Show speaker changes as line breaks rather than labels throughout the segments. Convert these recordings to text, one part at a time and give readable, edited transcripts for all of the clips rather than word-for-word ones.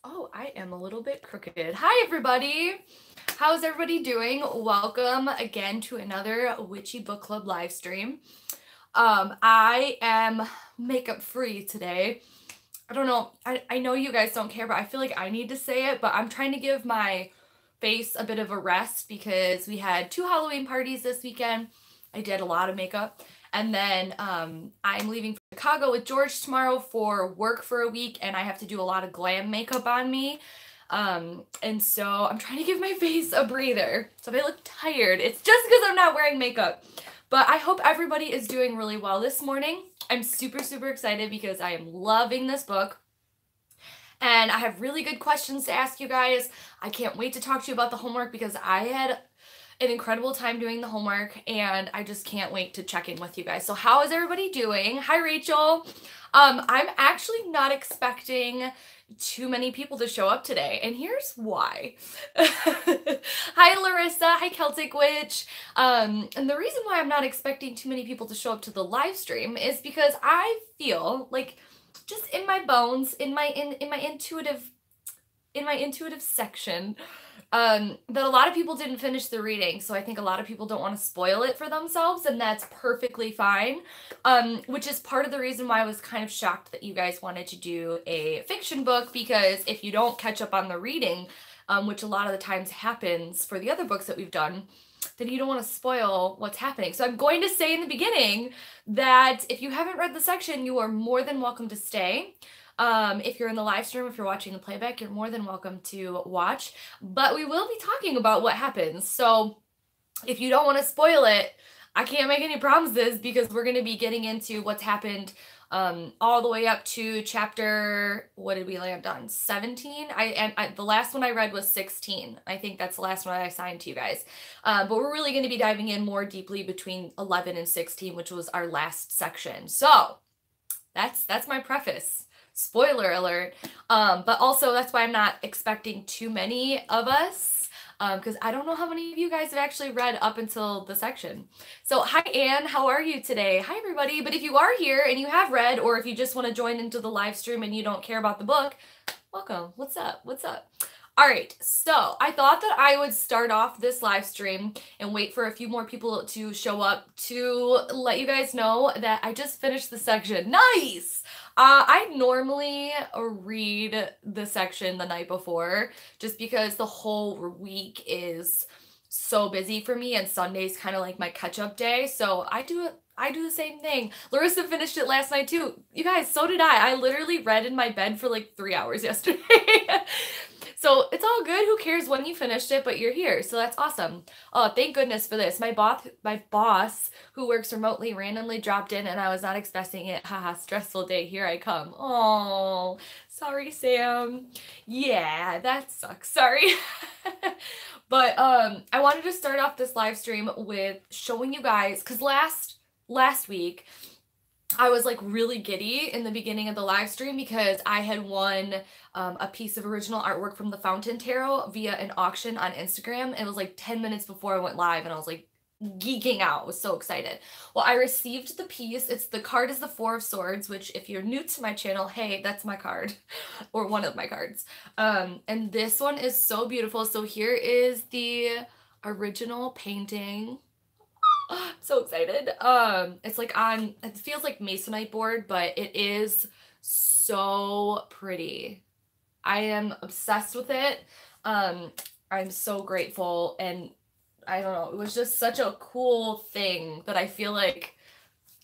Oh, I am a little bit crooked. Hi, everybody. How's everybody doing? Welcome again to another Witchy Book Club live stream. I am makeup free today. I don't know. I know you guys don't care, but I feel like I need to say it, but I'm trying to give my face a bit of a rest because we had 2 Halloween parties this weekend. I did a lot of makeup. And then I'm leaving for Chicago with George tomorrow for work for a week, and I have to do a lot of glam makeup on me. And so I'm trying to give my face a breather. So if I look tired, it's just because I'm not wearing makeup. But I hope everybody is doing really well this morning. I'm super, super excited because I am loving this book. And I have really good questions to ask you guys. I can't wait to talk to you about the homework because I had an incredible time doing the homework and I just can't wait to check in with you guys. So how is everybody doing? Hi, Rachel. I'm actually not expecting too many people to show up today, and here's why. Hi, Larissa. Hi, Celtic Witch. And the reason why I'm not expecting too many people to show up to the live stream is because I feel like just in my bones, in my intuitive section, that a lot of people didn't finish the reading, so I think a lot of people don't want to spoil it for themselves, and that's perfectly fine, which is part of the reason why I was kind of shocked that you guys wanted to do a fiction book, because if you don't catch up on the reading, which a lot of the times happens for the other books that we've done, then you don't want to spoil what's happening. So I'm going to say in the beginning that if you haven't read the section, you are more than welcome to stay. If you're in the live stream, if you're watching the playback, you're more than welcome to watch, but we will be talking about what happens. So if you don't want to spoil it, I can't make any promises because we're going to be getting into what's happened all the way up to chapter, what did we land on? 17? The last one I read was 16. I think that's the last one I assigned to you guys. But we're really going to be diving in more deeply between 11 and 16, which was our last section. So that's my preface. Spoiler alert. But also that's why I'm not expecting too many of us, because I don't know how many of you guys have actually read up until the section. So hi, Anne. How are you today? Hi, everybody. But if you are here and you have read, or if you just want to join into the live stream and you don't care about the book, welcome. What's up? What's up? All right, so I thought that I would start off this live stream and wait for a few more people to show up to let you guys know that I just finished the section. Nice! I normally read the section the night before just because the whole week is so busy for me and Sunday's kind of like my catch-up day. So I do the same thing. Larissa finished it last night too. You guys, so did I. I literally read in my bed for like 3 hours yesterday. So it's all good. Who cares when you finished it, but you're here. So that's awesome. Oh, thank goodness for this. My boss who works remotely randomly dropped in and I was not expecting it. Haha, stressful day. Here I come. Oh, sorry, Sam. Yeah, that sucks. Sorry. But I wanted to start off this live stream with showing you guys, because last week I was like really giddy in the beginning of the live stream because I had won a piece of original artwork from the Fountain Tarot via an auction on Instagram. It was like 10 minutes before I went live and I was like geeking out. I was so excited. Well, I received the piece. The card is the 4 of Swords, which if you're new to my channel, hey, that's my card or one of my cards. And this one is so beautiful. So here is the original painting. I'm so excited. It's like it feels like masonite board, but it is so pretty. I am obsessed with it. I'm so grateful, and I don't know, it was just such a cool thing that I feel like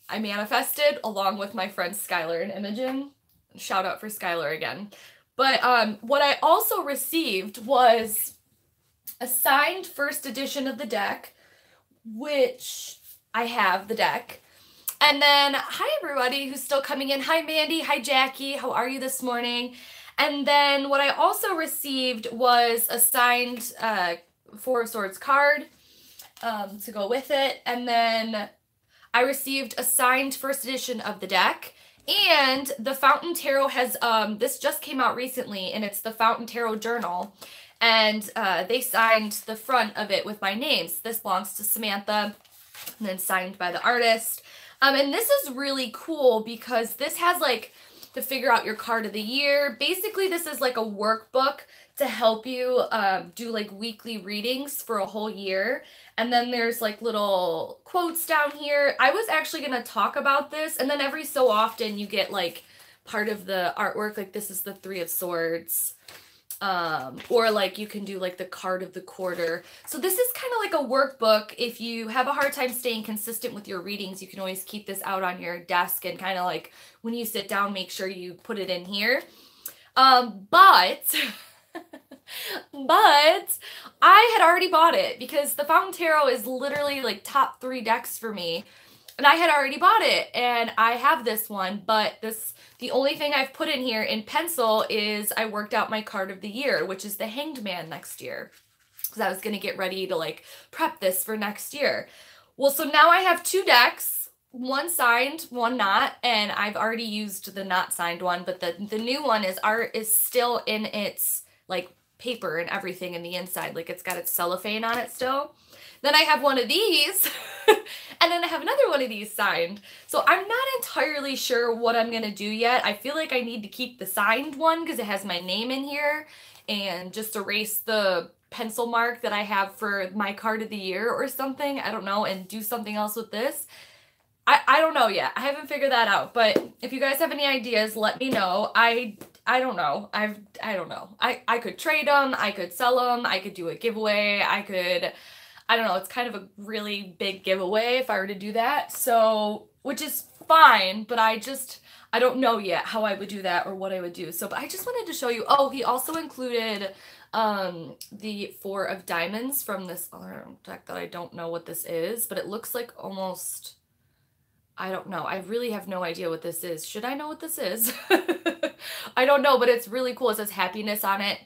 I manifested along with my friends Skylar and Imogen. Shout out for Skylar again. But what I also received was a signed first edition of the deck, which I have the deck. And then, hi everybody who's still coming in. Hi Mandy, hi Jackie, how are you this morning? And then what I also received was a signed 4 of Swords card to go with it. And then I received a signed first edition of the deck. And the Fountain Tarot has, this just came out recently, and it's the Fountain Tarot Journal. And they signed the front of it with my names. This belongs to Samantha, and then signed by the artist. And this is really cool because this has like to figure out your card of the year. Basically, this is like a workbook to help you do like weekly readings for a whole year. And then there's like little quotes down here. I was actually going to talk about this, and then every so often you get like part of the artwork, like this is the Three of Swords. Or like you can do like the card of the quarter. So this is kind of like a workbook. If you have a hard time staying consistent with your readings, you can always keep this out on your desk and kind of like when you sit down, make sure you put it in here. But I had already bought it because the Fountain Tarot is literally like top 3 decks for me. And I had already bought it, and I have this one, but the only thing I've put in here in pencil is I worked out my card of the year, which is the Hanged Man next year, because I was going to get ready to like prep this for next year. Well, so now I have 2 decks, one signed, one not, and I've already used the not signed one, but the new one is still in its like paper and everything in the inside, like it's got its cellophane on it still. Then I have one of these, and then I have another one of these signed. So I'm not entirely sure what I'm going to do yet. I feel like I need to keep the signed one because it has my name in here, and just erase the pencil mark that I have for my card of the year or something. I don't know, and do something else with this. I don't know yet. I haven't figured that out, but if you guys have any ideas, let me know. I don't know. I don't know. I could trade them. I could sell them. I could do a giveaway. I don't know, it's kind of a really big giveaway if I were to do that, so, which is fine, but I don't know yet how I would do that or what I would do. So, but I just wanted to show you, oh, he also included the 4 of Diamonds from this other deck that I don't know what this is, but it looks like almost, I don't know, I really have no idea what this is. Should I know what this is? I don't know, but it's really cool. It says happiness on it.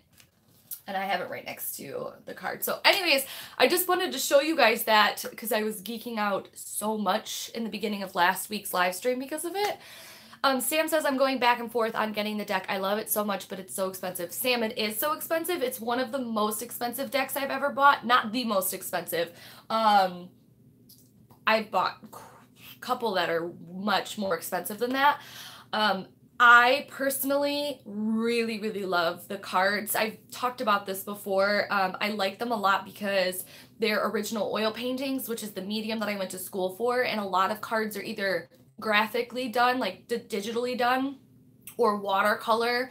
And I have it right next to the card. So anyways, I just wanted to show you guys that because I was geeking out so much in the beginning of last week's live stream because of it. Sam says, I'm going back and forth on getting the deck. I love it so much, but it's so expensive. Sam, it is so expensive. It's one of the most expensive decks I've ever bought. Not the most expensive. I've bought a couple that are much more expensive than that. I personally really, really love the cards. I've talked about this before. I like them a lot because they're original oil paintings, which is the medium that I went to school for. And a lot of cards are either graphically done, like digitally done, or watercolor,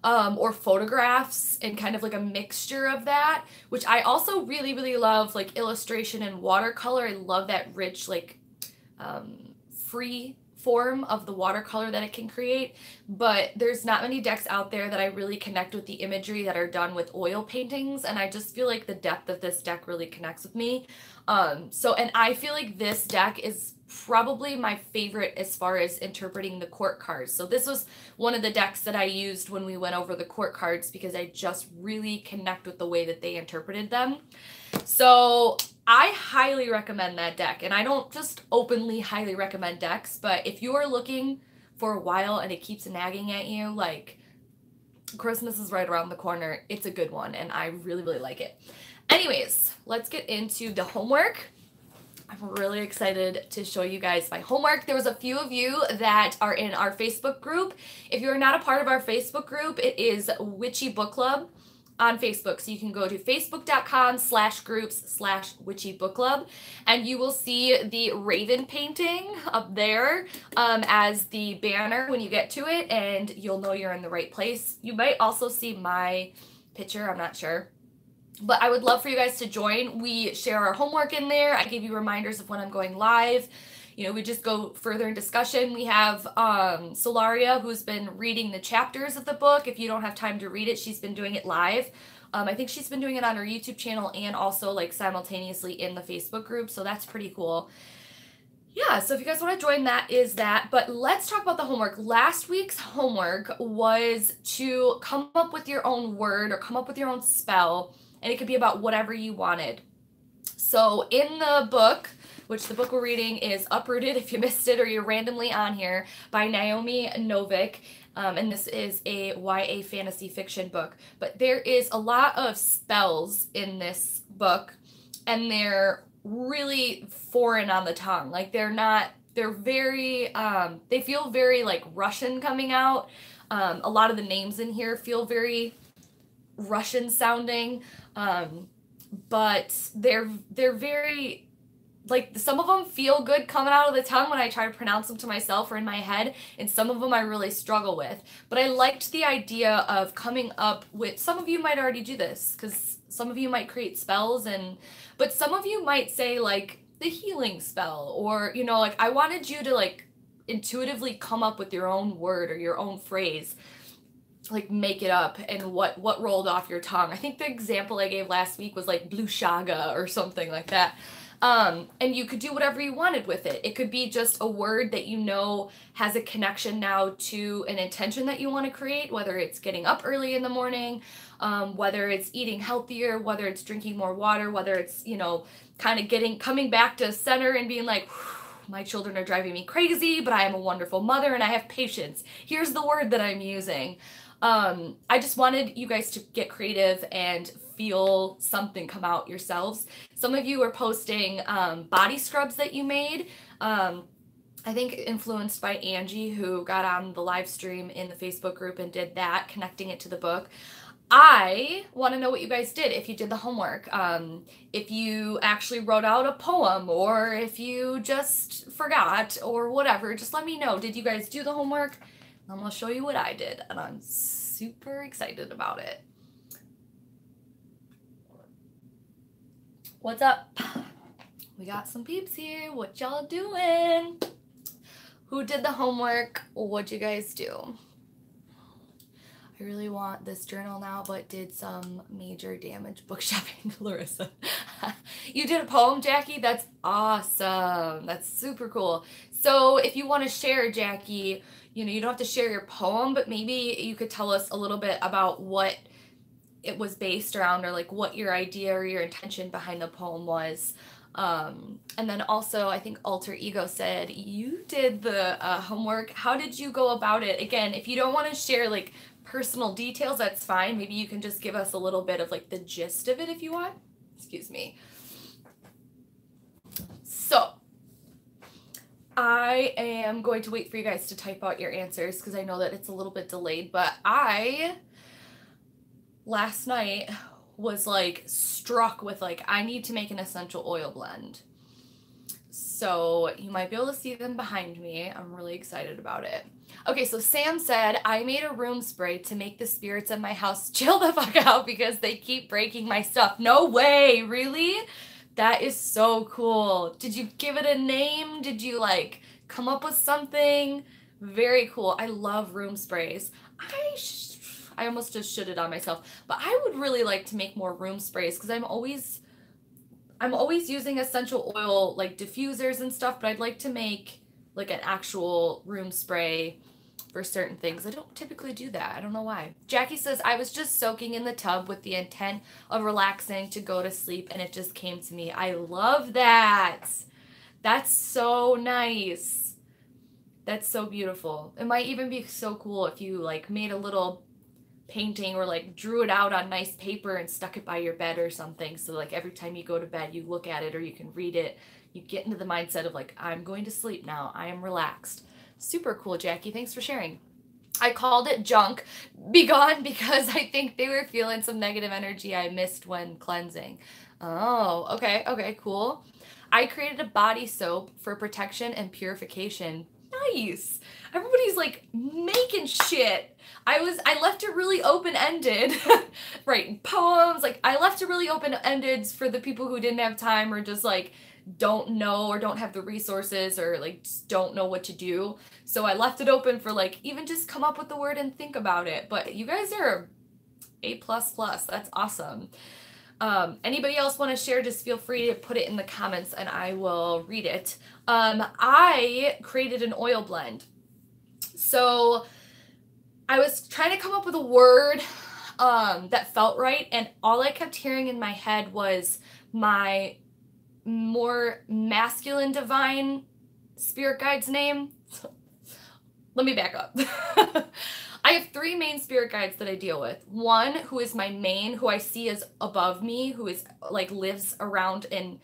or photographs, and kind of like a mixture of that, which I also really, really love, like illustration and watercolor. I love that rich, like, free form of the watercolor that it can create, but there's not many decks out there that I really connect with the imagery that are done with oil paintings, and I just feel like the depth of this deck really connects with me. And I feel like this deck is probably my favorite as far as interpreting the court cards. So this was one of the decks that I used when we went over the court cards because I just really connect with the way that they interpreted them. So I highly recommend that deck, and I don't just openly highly recommend decks, but if you are looking for a while and it keeps nagging at you, like Christmas is right around the corner, it's a good one, and I really, really like it. Anyways, let's get into the homework. I'm really excited to show you guys my homework. There was a few of you that are in our Facebook group. If you're not a part of our Facebook group, it is Witchy Book Club on Facebook. So you can go to facebook.com/groups/witchybookclub, and you will see the raven painting up there as the banner when you get to it, and you'll know you're in the right place. You might also see my picture, I'm not sure. But I would love for you guys to join. We share our homework in there. I give you reminders of when I'm going live. You know, we just go further in discussion. We have Solaria, who's been reading the chapters of the book. If you don't have time to read it, she's been doing it live. I think she's been doing it on her YouTube channel and also like simultaneously in the Facebook group. So that's pretty cool. Yeah, so if you guys want to join, that is that. But let's talk about the homework. Last week's homework was to come up with your own word or come up with your own spell. And it could be about whatever you wanted. So in the book, which the book we're reading is Uprooted, if you missed it or you're randomly on here, by Naomi Novik. And this is a YA fantasy fiction book. But there is a lot of spells in this book, and they're really foreign on the tongue. Like they're not they're very, they feel very like Russian coming out. A lot of the names in here feel very Russian sounding, but they're very, like, some of them feel good coming out of the tongue when I try to pronounce them to myself or in my head, and some of them I really struggle with. But I liked the idea of coming up with, some of you might already do this, because some of you might create spells, but some of you might say, like, the healing spell, or, you know, like, I wanted you to, like, intuitively come up with your own word or your own phrase, like, make it up, and what rolled off your tongue. I think the example I gave last week was, like, blushaga or something like that. And you could do whatever you wanted with it. It could be just a word that you know has a connection now to an intention that you want to create, whether it's getting up early in the morning, whether it's eating healthier, whether it's drinking more water, whether it's, you know, kind of coming back to center and being like, my children are driving me crazy, but I am a wonderful mother and I have patience. Here's the word that I'm using. I just wanted you guys to get creative and feel something come out yourselves. Some of you are posting body scrubs that you made. I think influenced by Angie, who got on the live stream in the Facebook group and did that, connecting it to the book. I want to know what you guys did, if you did the homework, if you actually wrote out a poem, or if you just forgot, or whatever. Just let me know. Did you guys do the homework? I'm going to show you what I did, and I'm super excited about it. What's up? We got some peeps here. What y'all doing? Who did the homework? What'd you guys do? I really want this journal now, but did some major damage book shopping, Larissa. You did a poem, Jackie? That's awesome. That's super cool. So if you want to share, Jackie, you know, you don't have to share your poem, but maybe you could tell us a little bit about what it was based around, or like what your idea or your intention behind the poem was. And then also, I think Alter Ego said you did the homework. How did you go about it? Again, if you don't want to share like personal details, that's fine. Maybe you can just give us a little bit of like the gist of it if you want. Excuse me. So I am going to wait for you guys to type out your answers, because I know that it's a little bit delayed, but last night was like struck with like, I need to make an essential oil blend. So you might be able to see them behind me. I'm really excited about it. Okay, so Sam said, I made a room spray to make the spirits in my house chill the fuck out because they keep breaking my stuff. No way, really? That is so cool. Did you give it a name? Did you like come up with something? Very cool. I love room sprays. I almost just shitted on myself, but I would really like to make more room sprays, because I'm always using essential oil like diffusers and stuff, but I'd like to make like an actual room spray for certain things. I don't typically do that. I don't know why. Jackie says, I was just soaking in the tub with the intent of relaxing to go to sleep, and it just came to me. I love that. That's so nice. That's so beautiful. It might even be so cool if you like made a little painting or like drew it out on nice paper and stuck it by your bed or something, so like every time you go to bed you look at it or you can read it, you get into the mindset of like, I'm going to sleep now, I am relaxed. Super cool, Jackie. Thanks for sharing. I called it junk be gone because I think they were feeling some negative energy I missed when cleansing. Oh, okay, cool. I created a body soap for protection and purification. Nice. Everybody's like making shit. I left it really open-ended. Writing poems. Like, I left it really open-ended for the people who didn't have time, or just like don't know, or don't have the resources, or like just don't know what to do. So I left it open for like, even just come up with the word and think about it. But you guys are A++. That's awesome. Anybody else want to share, just feel free to put it in the comments and I will read it. I created an oil blend. So I was trying to come up with a word that felt right, and all I kept hearing in my head was my more masculine divine spirit guide's name. Let me back up. I have 3 main spirit guides that I deal with. One who is my main, who I see as above me, who is like lives around and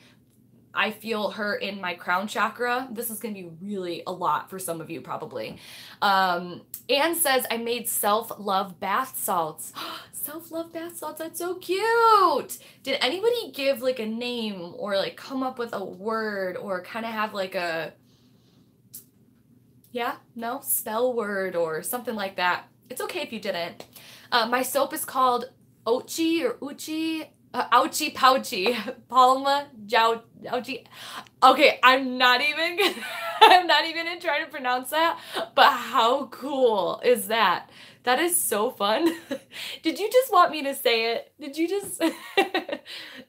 I feel her in my crown chakra. This is going to be really a lot for some of you probably. Anne says, I made self-love bath salts. Self-love bath salts, that's so cute. Did anybody give like a name or like come up with a word or kind of have like a, yeah, no, spell word or something like that? It's okay if you didn't. My soap is called Ochi or Uchi, Ouchie Pouchy, Palma Ouchie. Okay, I'm not even gonna try to pronounce that, but how cool is that? That is so fun. Did you just want me to say it? Did you just?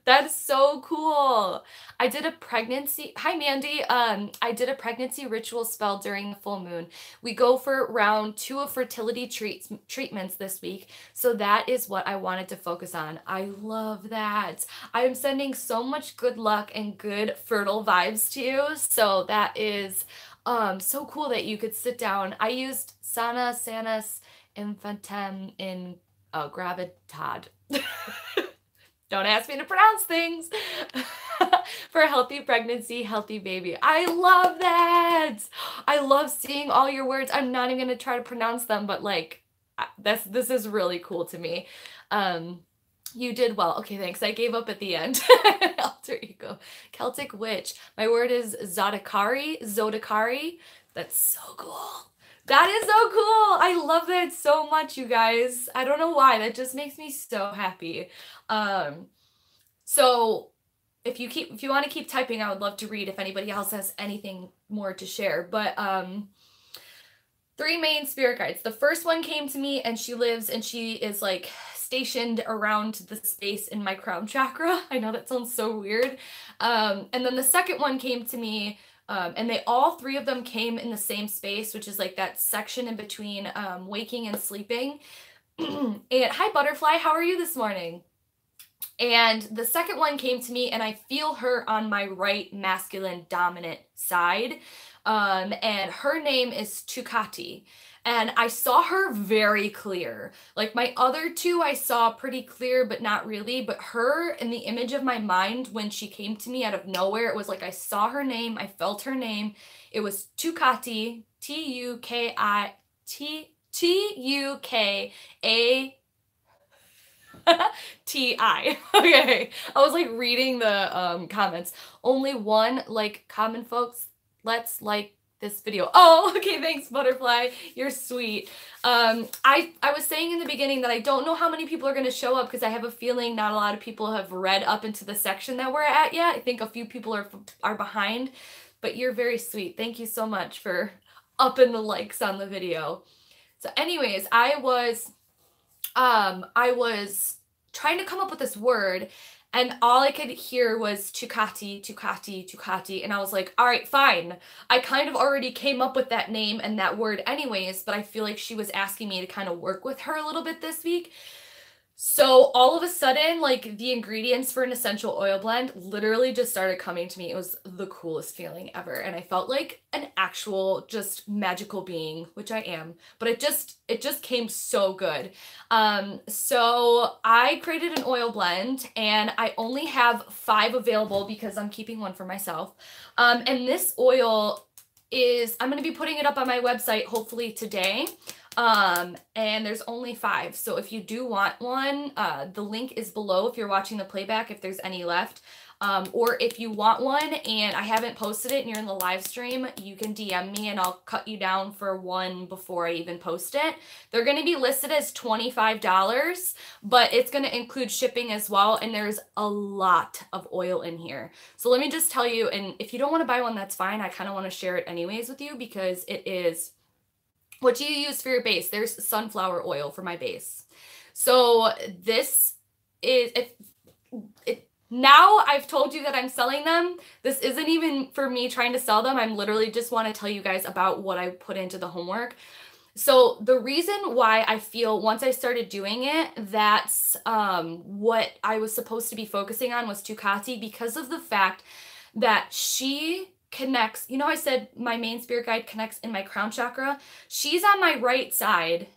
That's so cool. I did a pregnancy, hi Mandy, I did a pregnancy ritual spell during the full moon. We go for round 2 of fertility treatments this week, so that is what I wanted to focus on. I love that. I am sending so much good luck and good fertile vibes to you, so that is so cool that you could sit down. I used Sana Sanus Infantem in Gravitat. Don't ask me to pronounce things. For a healthy pregnancy, healthy baby. I love that. I love seeing all your words. I'm not even going to try to pronounce them, but like, this is really cool to me. You did well. Okay, thanks. I gave up at the end. Alter ego. Celtic witch. My word is Zodakari. That's so cool. That is so cool. I love that so much, you guys. I don't know why. That just makes me so happy. So if you want to keep typing, I would love to read if anybody else has anything more to share. But 3 main spirit guides. The first one came to me and she is like stationed around the space in my crown chakra. I know that sounds so weird. And then the second one came to me, and all 3 of them came in the same space, which is like that section in between waking and sleeping. And hi Butterfly, how are you this morning? And the second one came to me and I feel her on my right masculine dominant side. And her name is Tukati. And I saw her very clear. Like my other 2 I saw pretty clear, but not really. But her, in the image of my mind, when she came to me out of nowhere, it was like I saw her name, I felt her name. It was Tukati, Tukata. T-I. Okay. I was like reading the comments. Only one like comment, folks. Let's like this video. Oh, okay. Thanks, Butterfly. You're sweet. I was saying in the beginning that I don't know how many people are going to show up because I have a feeling not a lot of people have read up into the section that we're at yet. I think a few people are behind, but you're very sweet. Thank you so much for upping the likes on the video. So anyways, I was trying to come up with this word and all I could hear was Tukati, Tukati, Tukati. And I was like, all right, fine. I kind of already came up with that name and that word anyways, but I feel like she was asking me to kind of work with her a little bit this week. So all of a sudden, like the ingredients for an essential oil blend literally just started coming to me. It was the coolest feeling ever. And I felt like an actual just magical being, which I am, but it just came so good. So I created an oil blend and I only have 5 available because I'm keeping one for myself. And this oil I'm going to be putting it up on my website hopefully today. And there's only 5. So if you do want one, the link is below if you're watching the playback, if there's any left. Or if you want one and I haven't posted it and you're in the live stream, you can DM me and I'll cut you down for one before I even post it. They're going to be listed as $25, but it's going to include shipping as well. And there's a lot of oil in here. So let me just tell you, and if you don't want to buy one, that's fine. I kind of want to share it anyways with you because it is what you use for your base. There's sunflower oil for my base. So this is, now I've told you that I'm selling them. This isn't even for me trying to sell them. I'm literally just want to tell you guys about what I put into the homework. So the reason why I feel once I started doing it, that's what I was supposed to be focusing on was Tukati, because of the fact that she connects, you know, I said my main spirit guide connects in my crown chakra. She's on my right side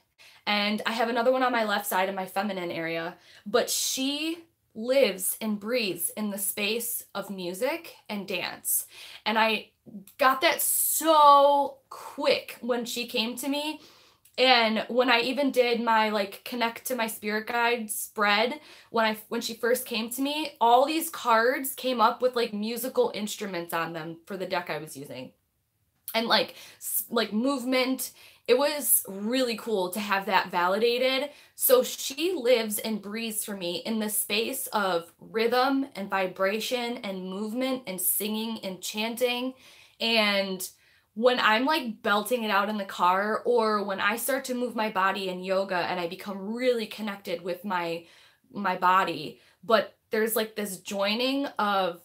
and I have another one on my left side in my feminine area, but she lives and breathes in the space of music and dance. And I got that so quick when she came to me. And when I even did my like connect to my spirit guide spread, when she first came to me, all these cards came up with like musical instruments on them for the deck I was using. And like movement. It was really cool to have that validated. So she lives and breathes for me in the space of rhythm and vibration and movement and singing and chanting. And when I'm like belting it out in the car, or when I start to move my body in yoga and I become really connected with my body, but there's like this joining of,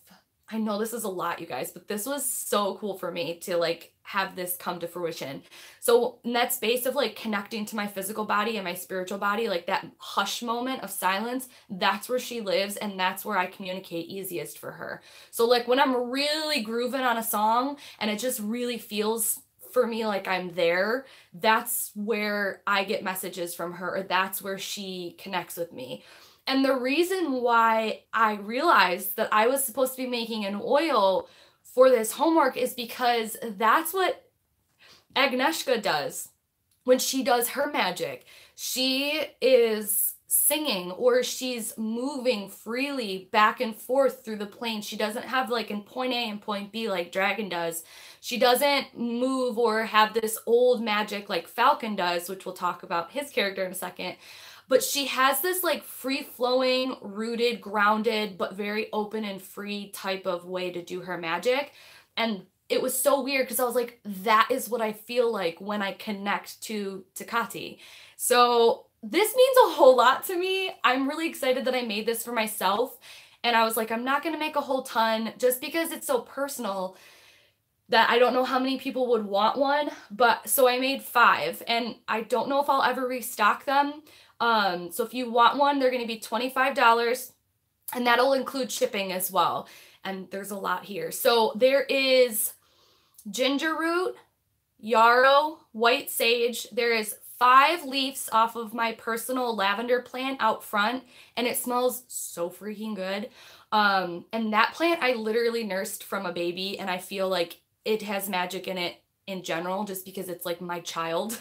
I know this is a lot, you guys, but this was so cool for me to like have this come to fruition. So in that space of like connecting to my physical body and my spiritual body, like that hush moment of silence, that's where she lives, and that's where I communicate easiest for her. So like when I'm really grooving on a song and it just really feels for me like I'm there, that's where I get messages from her, or that's where she connects with me. And the reason why I realized that I was supposed to be making an oil for this homework is because that's what Agnieszka does when she does her magic. She is singing, or she's moving freely back and forth through the plane. She doesn't have like in point A and point B like Dragon does. She doesn't move or have this old magic like Falcon does, which we'll talk about his character in a second. But she has this like free-flowing, rooted, grounded, but very open and free type of way to do her magic. And it was so weird because I was like, that is what I feel like when I connect to Tukati. So this means a whole lot to me. I'm really excited that I made this for myself. And I was like, I'm not going to make a whole ton just because it's so personal that I don't know how many people would want one. But so I made 5, and I don't know if I'll ever restock them. So if you want one, they're going to be $25, and that'll include shipping as well. And there's a lot here. So there is ginger root, yarrow, white sage. There is 5 leaves off of my personal lavender plant out front, and it smells so freaking good. And that plant I literally nursed from a baby, and I feel like it has magic in it in general, just because it's like my child.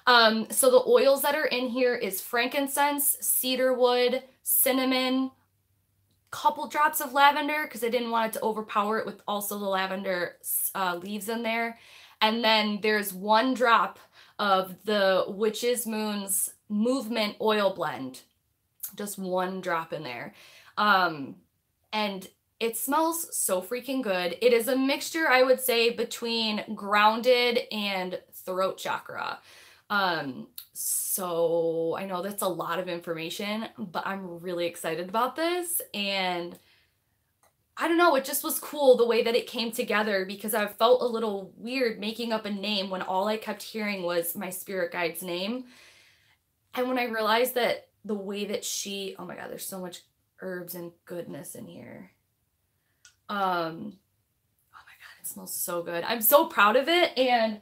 So the oils that are in here is frankincense, cedarwood, cinnamon, couple drops of lavender because I didn't want it to overpower it with also the lavender leaves in there. And then there's 1 drop of the Witch's Moon's Movement Oil Blend. Just 1 drop in there. And it smells so freaking good. It is a mixture, I would say, between grounded and throat chakra. So I know that's a lot of information, but I'm really excited about this. And I don't know, it just was cool the way that it came together, because I felt a little weird making up a name when all I kept hearing was my spirit guide's name. And when I realized that the way that she, oh my God, there's so much herbs and goodness in here. Oh my God, it smells so good. I'm so proud of it. And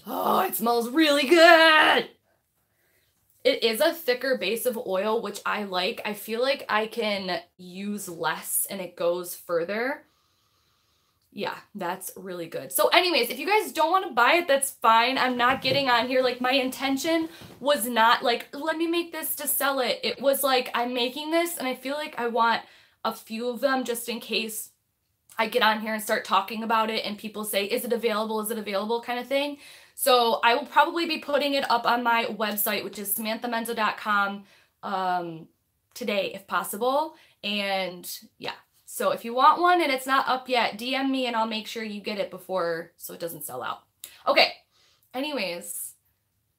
oh, it smells really good. It is a thicker base of oil, which I like. I feel like I can use less and it goes further. Yeah, that's really good. So anyways, if you guys don't want to buy it, that's fine. I'm not getting on here. Like, my intention was not like, let me make this to sell it. It was like, I'm making this and I feel like I want a few of them just in case I get on here and start talking about it and people say, is it available? Is it available? Kind of thing. So I will probably be putting it up on my website, which is samanthamenzo.com today, if possible. And yeah, so if you want one and it's not up yet, DM me and I'll make sure you get it before, so it doesn't sell out. Okay, anyways,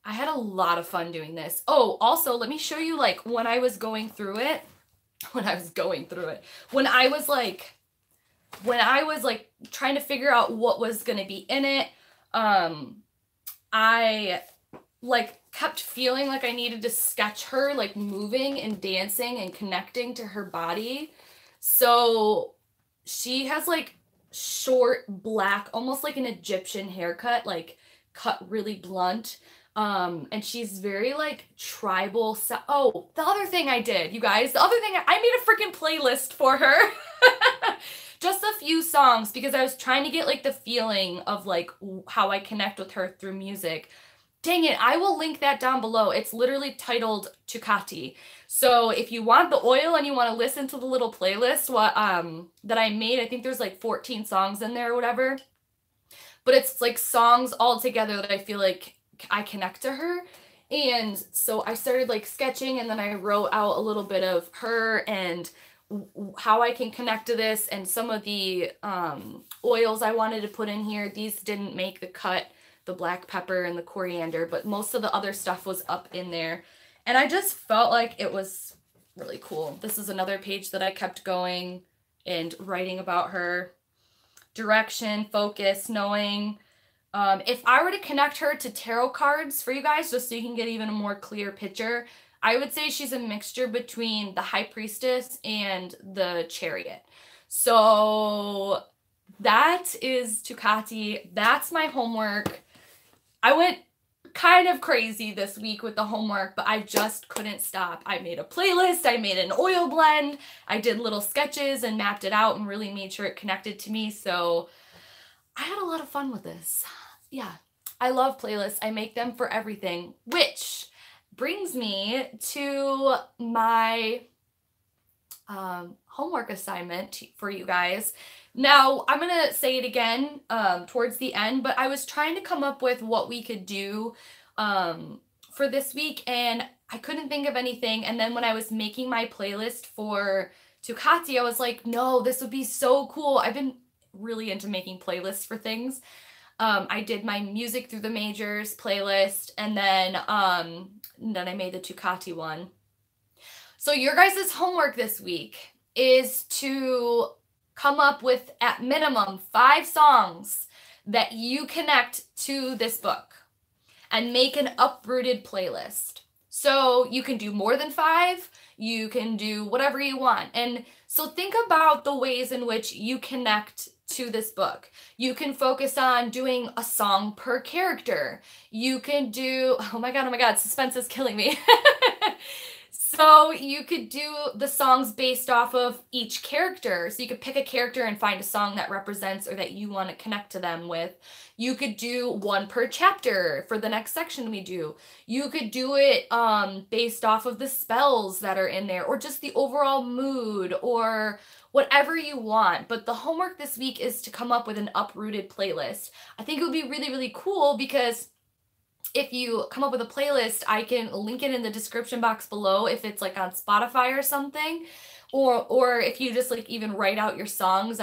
I had a lot of fun doing this. Oh, also, let me show you, like, when I was going through it, when I was like trying to figure out what was going to be in it, I like kept feeling like I needed to sketch her like moving and dancing and connecting to her body. So she has like short black, almost like an Egyptian haircut, like cut really blunt. And she's very like tribal. Oh, the other thing I did, you guys, I made a freaking playlist for her. Just a few songs because I was trying to get like the feeling of like how I connect with her through music. Dang it, I will link that down below. It's literally titled Tukati. So if you want the oil and you want to listen to the little playlist that I made, I think there's like 14 songs in there or whatever. But it's like songs all together that I feel like I connect to her. And so I started like sketching, and then I wrote out a little bit of her and how I can connect to this, and some of the oils I wanted to put in here. These didn't make the cut, the black pepper and the coriander, but most of the other stuff was up in there. And I just felt like it was really cool. This is another page that I kept going and writing about her. Direction, focus, knowing. If I were to connect her to tarot cards for you guys, just so you can get even a more clear picture, I would say she's a mixture between the High Priestess and the Chariot. So that is Tukati. That's my homework. I went kind of crazy this week with the homework, but I just couldn't stop. I made a playlist, I made an oil blend, I did little sketches and mapped it out and really made sure it connected to me. So I had a lot of fun with this. Yeah, I love playlists. I make them for everything, which brings me to my homework assignment for you guys. Now, I'm going to say it again towards the end, but I was trying to come up with what we could do for this week, and I couldn't think of anything. And then when I was making my playlist for Tukati, I was like, no, this would be so cool. I've been really into making playlists for things. I did my music through the majors playlist, and then I made the Tukati one. So your guys' homework this week is to come up with at minimum 5 songs that you connect to this book and make an Uprooted playlist. So you can do more than 5, you can do whatever you want. And so think about the ways in which you connect to this book. You can focus on doing a song per character. You can do, oh my God, suspense is killing me. So you could do the songs based off of each character. So you could pick a character and find a song that represents or that you want to connect to them with. You could do 1 per chapter for the next section we do. You could do it based off of the spells that are in there, or just the overall mood, or whatever you want. But the homework this week is to come up with an Uprooted playlist. I think it would be really, really cool because if you come up with a playlist, I can link it in the description box below if it's like on Spotify or something. Or if you just like even write out your songs,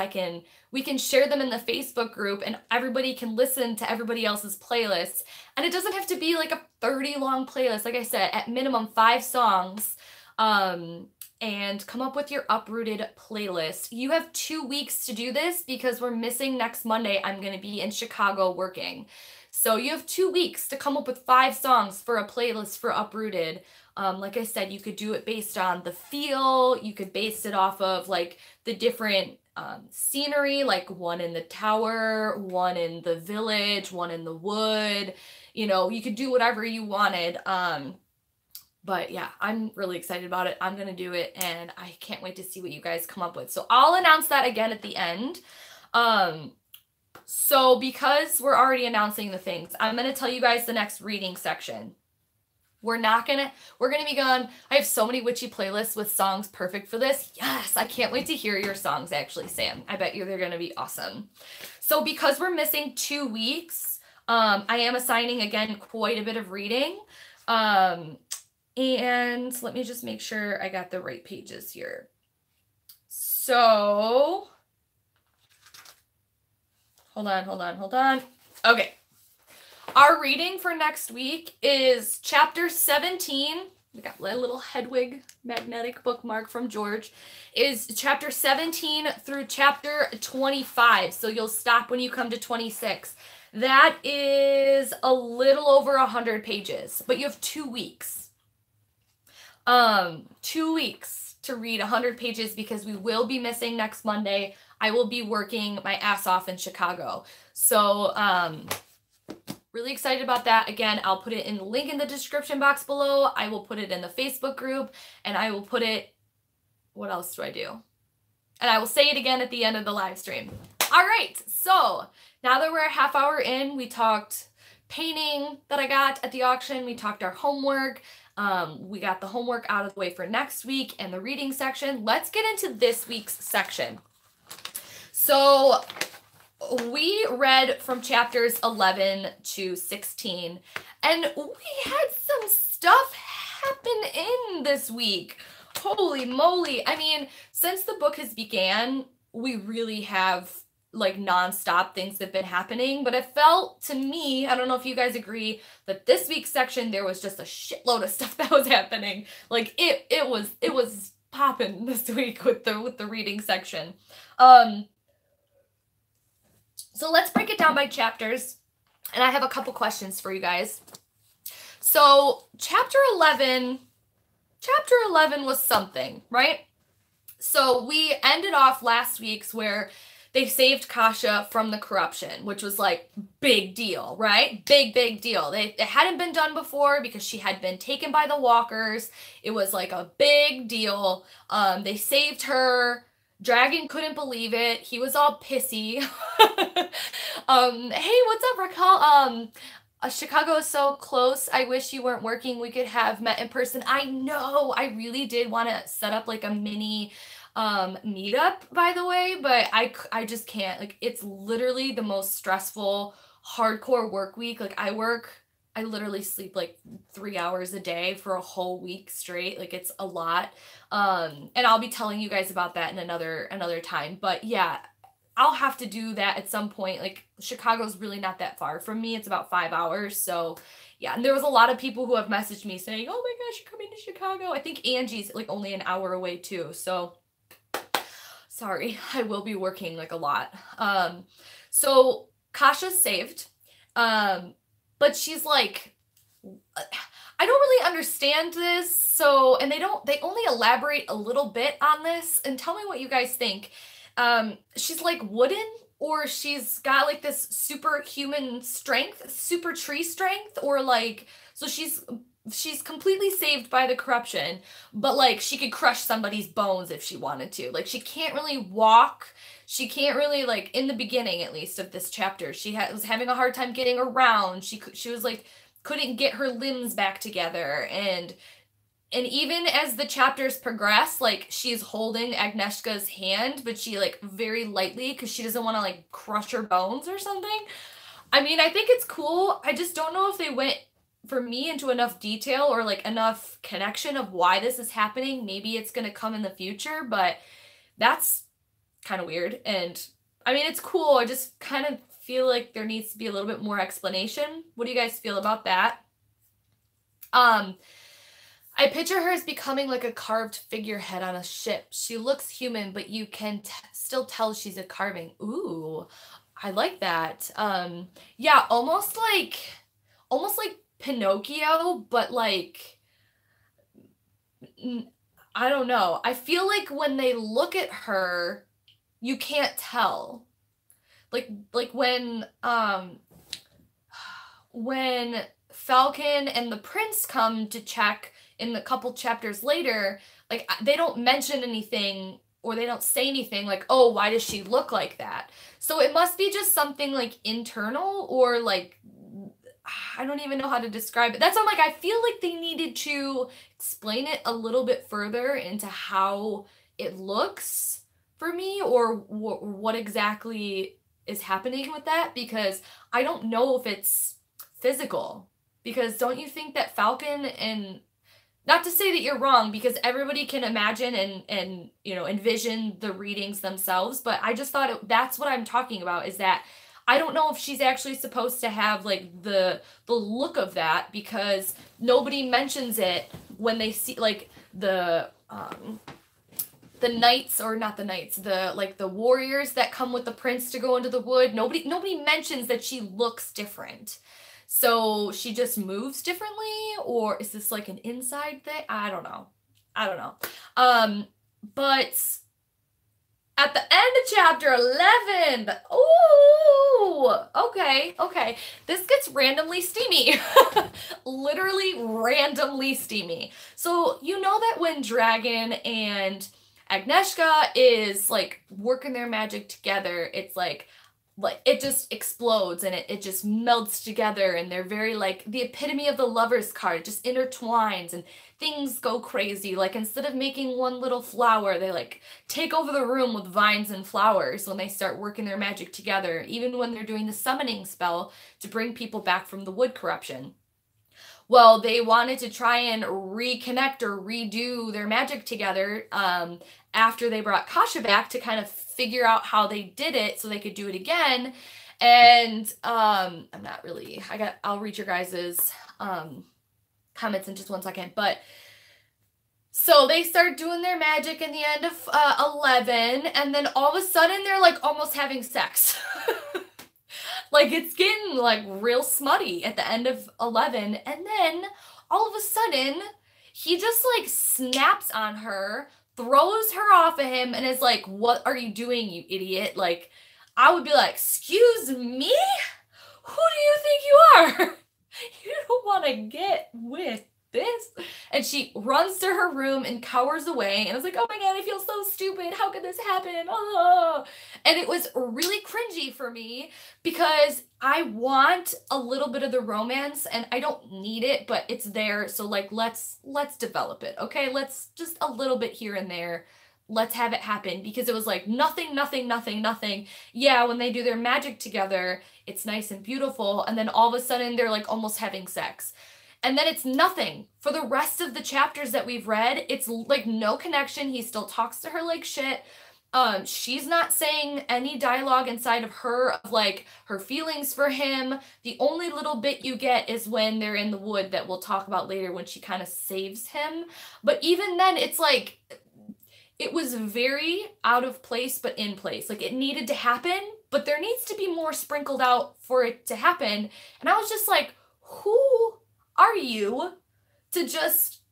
we can share them in the Facebook group and everybody can listen to everybody else's playlists. And it doesn't have to be like a 30 long playlist. Like I said, at minimum 5 songs. And come up with your Uprooted playlist. You have 2 weeks to do this because we're missing next Monday. I'm going to be in Chicago working. So you have 2 weeks to come up with 5 songs for a playlist for Uprooted. Like I said, you could do it based on the feel. You could base it off of like the different scenery, like 1 in the tower, 1 in the village, 1 in the wood. You know, you could do whatever you wanted. But yeah, I'm really excited about it. I'm going to do it, and I can't wait to see what you guys come up with. So I'll announce that again at the end. So because we're already announcing the things, I'm going to tell you guys the next reading section. We're going to be gone. I have so many witchy playlists with songs perfect for this. Yes, I can't wait to hear your songs actually, Sam. I bet you they're going to be awesome. So because we're missing 2 weeks, I am assigning again quite a bit of reading. And let me just make sure I got the right pages here. So, hold on. Okay. Our reading for next week is chapter 17. We got a little Hedwig magnetic bookmark from George. Is chapter 17 through chapter 25. So you'll stop when you come to 26. That is a little over 100 pages, but you have 2 weeks. 2 weeks to read 100 pages because we will be missing next Monday. I will be working my ass off in Chicago. So, Really excited about that. Again, I'll put it in the link in the description box below. I will put it in the Facebook group, and I will put it, what else do I do? And I will say it again at the end of the live stream. All right, so now that we're a half hour in, we talked painting that I got at the auction. We talked our homework. We got the homework out of the way for next week and the reading section. Let's get into this week's section. So we read from chapters 11 to 16, and we had some stuff happen in this week. Holy moly. I mean, since the book has began, we really have like nonstop things have been happening, but it felt to me, I don't know if you guys agree, that this week's section, there was just a shitload of stuff that was happening. Like it was popping this week with the reading section. So let's break it down by chapters, and I have a couple questions for you guys. So chapter 11 was something, right? So we ended off last week's where they saved Kasha from the corruption, which was like big deal, right? Big deal. It hadn't been done before because she had been taken by the walkers. It was like a big deal. They saved her. Dragon couldn't believe it. He was all pissy. Hey, what's up, Raquel? Chicago is so close. I wish you weren't working. We could have met in person. I know. I really did want to set up like a mini meetup, by the way, but I just can't. Like, it's literally the most stressful, hardcore work week. Like, I literally sleep like 3 hours a day for a whole week straight. Like, it's a lot. And I'll be telling you guys about that in another time. But yeah, I'll have to do that at some point. Like, Chicago's really not that far from me. It's about 5 hours. So yeah, and there was a lot of people who have messaged me saying, oh my gosh, you're coming to Chicago. I think Angie's like only an hour away too. So sorry, I will be working like a lot. So Kasha's saved. But she's like, I don't really understand this. So, and they only elaborate a little bit on this, and tell me what you guys think. She's like wooden, or she's got like this superhuman strength, super tree strength, or like, so she's completely saved by the corruption, but like she could crush somebody's bones if she wanted to. Like, she can't really walk. She can't really, like, in the beginning at least of this chapter, she was having a hard time getting around. She was like, couldn't get her limbs back together, and even as the chapters progress, like, she's holding Agnieszka's hand, but she like very lightly because she doesn't want to like crush her bones or something. I mean, I think it's cool. I just don't know if they went, for me, into enough detail or like enough connection of why this is happening. Maybe it's gonna come in the future, but that's kind of weird. And I mean, it's cool. I just kind of feel like there needs to be a little bit more explanation. What do you guys feel about that? I picture her as becoming like a carved figurehead on a ship. She looks human, but you can still tell she's a carving. Ooh, I like that. Yeah, almost like Pinocchio, but like, I don't know. I feel like when they look at her, you can't tell. Like when Falcon and the prince come to check in the couple chapters later, like, they don't mention anything, or they don't say anything like, oh, why does she look like that? So it must be just something like internal, or like, I don't even know how to describe it. That's why I'm like, I feel like they needed to explain it a little bit further into how it looks for me, or what exactly is happening with that, because I don't know if it's physical. Because don't you think that Falcon, and not to say that you're wrong, because everybody can imagine and you know, envision the readings themselves, but I just thought that's what I'm talking about, is that I don't know if she's actually supposed to have like the look of that, because nobody mentions it when they see like the knights, or not the knights, the warriors that come with the prince to go into the wood. Nobody mentions that she looks different. So she just moves differently, or is this like an inside thing? I don't know. But at the end of chapter 11, Ooh, okay, okay. This gets randomly steamy. Literally randomly steamy. So you know that when Dragon and Agnieszka is like working their magic together, it's like it just explodes and it just melts together, and they're very like the epitome of the lover's card. It just intertwines and things go crazy. Like instead of making one little flower, they like take over the room with vines and flowers when they start working their magic together, even when they're doing the summoning spell to bring people back from the wood corruption. Well, they wanted to try and reconnect or redo their magic together after they brought Kasha back to kind of figure out how they did it so they could do it again. And I'm not really, I'll read your guys's comments in just one second. But so they start doing their magic in the end of 11, and then all of a sudden they're like almost having sex. Like it's getting like real smutty at the end of 11, and then all of a sudden he just like snaps on her, throws her off of him, and is like, "What are you doing, you idiot?" Like I would be like, "Excuse me? Who do you think you are? You don't want to get with this." And she runs to her room and cowers away, and I was like, "Oh my god, I feel so stupid. How could this happen?" Oh. And it was really cringy for me because I want a little bit of the romance and I don't need it, but it's there. So like, let's develop it. Okay. Let's just a little bit here and there. Let's have it happen, because it was like nothing, nothing, nothing, nothing. Yeah. When they do their magic together, it's nice and beautiful. And then all of a sudden they're like almost having sex. And then it's nothing for the rest of the chapters that we've read. It's like no connection. He still talks to her like shit. She's not saying any dialogue inside of her of like her feelings for him. The only little bit you get is when they're in the wood that we'll talk about later, when she kind of saves him. But even then, it's like, it was very out of place, but in place. Like it needed to happen, but there needs to be more sprinkled out for it to happen. And I was just like, who are you to just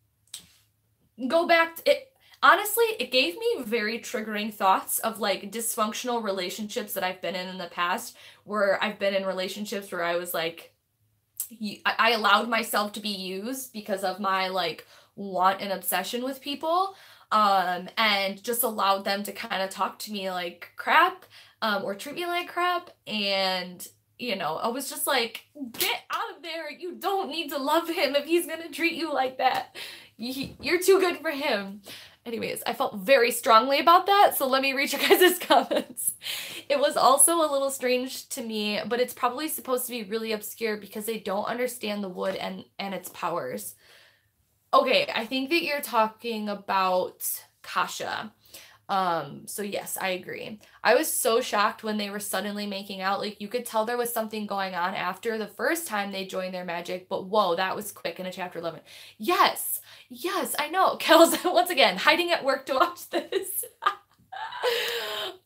go back to it? Honestly, it gave me very triggering thoughts of like dysfunctional relationships that I've been in the past, where I've been in relationships where I was like, I allowed myself to be used because of my like want and obsession with people, and just allowed them to kind of talk to me like crap, or treat me like crap. And you know, I was just like, get out of there. You don't need to love him if he's gonna treat you like that. You're too good for him. Anyways, I felt very strongly about that, so let me read your guys' comments. It was also a little strange to me, but it's probably supposed to be really obscure because they don't understand the wood and its powers. Okay, I think that you're talking about Kasha. So yes, I agree. I was so shocked when they were suddenly making out. Like you could tell there was something going on after the first time they joined their magic, but whoa, that was quick in a chapter 11. Yes, I know. Kel's once again hiding at work to watch this.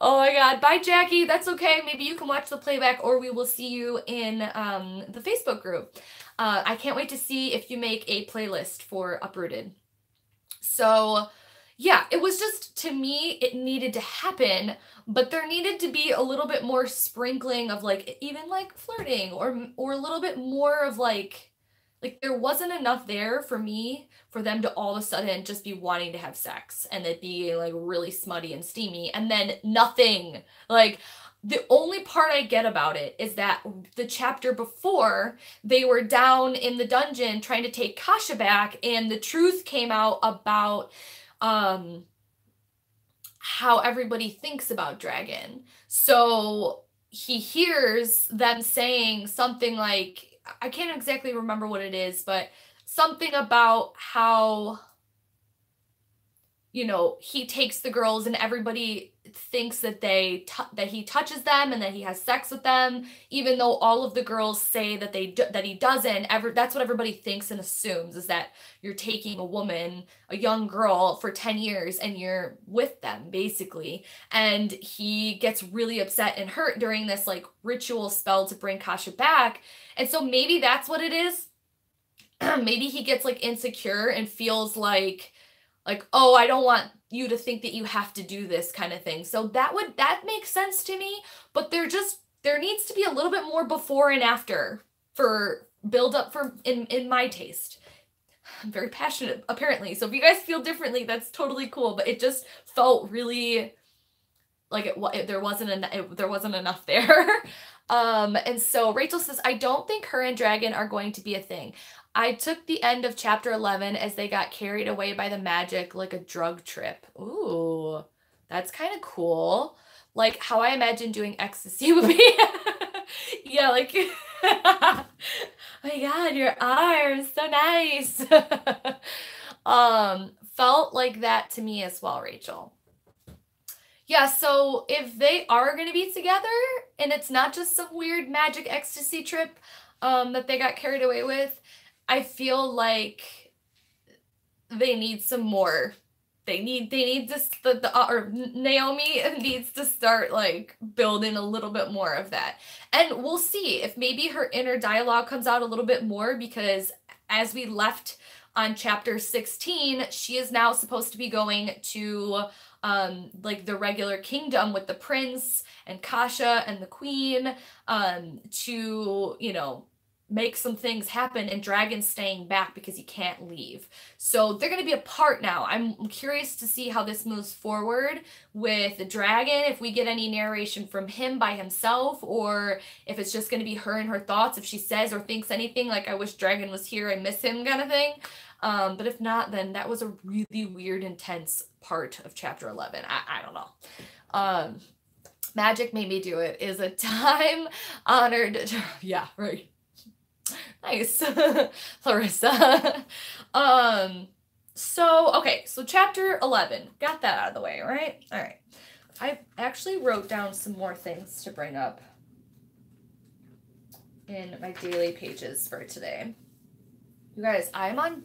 Oh my god. Bye, Jackie. That's okay. Maybe you can watch the playback, or we will see you in the Facebook group. I can't wait to see if you make a playlist for Uprooted. So yeah, it was just, to me, it needed to happen, but there needed to be a little bit more sprinkling of like, even like flirting, or a little bit more of like there wasn't enough there for me for them to all of a sudden just be wanting to have sex and it be like really smutty and steamy, and then nothing. Like the only part I get about it is that the chapter before, they were down in the dungeon trying to take Kasha back, and the truth came out about how everybody thinks about Dragon. So he hears them saying something like, I can't exactly remember what it is, but something about how, you know, he takes the girls and everybody thinks that that he touches them and that he has sex with them, even though all of the girls say that that he doesn't. That's what everybody thinks and assumes, is that you're taking a woman, a young girl, for 10 years and you're with them basically. And he gets really upset and hurt during this like ritual spell to bring Kasha back. And so maybe that's what it is. Maybe he gets like insecure and feels like, oh, I don't want you to think that you have to do this kind of thing. So that makes sense to me, but they're there needs to be a little bit more before and after for build up for in my taste. I'm very passionate, apparently. So if you guys feel differently, that's totally cool. But it just felt really like there wasn't enough there. And so Rachel says, I don't think her and Dragon are going to be a thing. I took the end of chapter 11 as they got carried away by the magic like a drug trip. Ooh, that's kind of cool. Like how I imagine doing ecstasy would be. Yeah, like, oh my God, your arms, so nice. Felt like that to me as well, Rachel. Yeah, so if they are going to be together and it's not just some weird magic ecstasy trip that they got carried away with, I feel like they need some more. They need this, or Naomi needs to start like building a little bit more of that. And we'll see if maybe her inner dialogue comes out a little bit more, because as we left on chapter 16, she is now supposed to be going to like the regular kingdom with the prince and Kasha and the queen to, you know, make some things happen, and Dragon's staying back because he can't leave. So they're going to be apart now. I'm curious to see how this moves forward with the Dragon, if we get any narration from him by himself, or if it's just going to be her and her thoughts, if she says or thinks anything like, I wish Dragon was here, I miss him kind of thing. But if not, then that was a really weird, intense part of chapter 11. I don't know. Magic Made Me Do It is a time-honored, yeah, right. Nice. Clarissa. Okay, so chapter 11. Got that out of the way, right? All right. I actually wrote down some more things to bring up in my daily pages for today. You guys, I'm on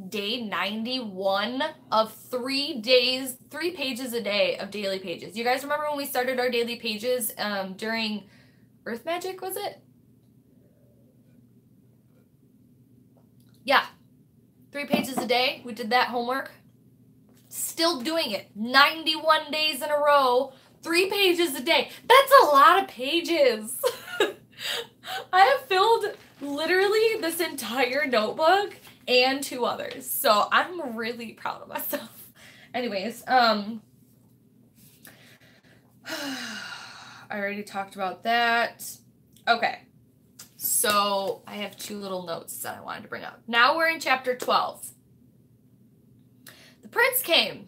day 91 of 3 days, 3 pages a day of daily pages. You guys remember when we started our daily pages during Earth Magic, was it? Yeah, 3 pages a day. We did that homework. Still doing it. 91 days in a row. 3 pages a day. That's a lot of pages. I have filled literally this entire notebook and 2 others. So I'm really proud of myself. Anyways, I already talked about that. Okay. So I have 2 little notes that I wanted to bring up. Now we're in chapter 12. The prince came,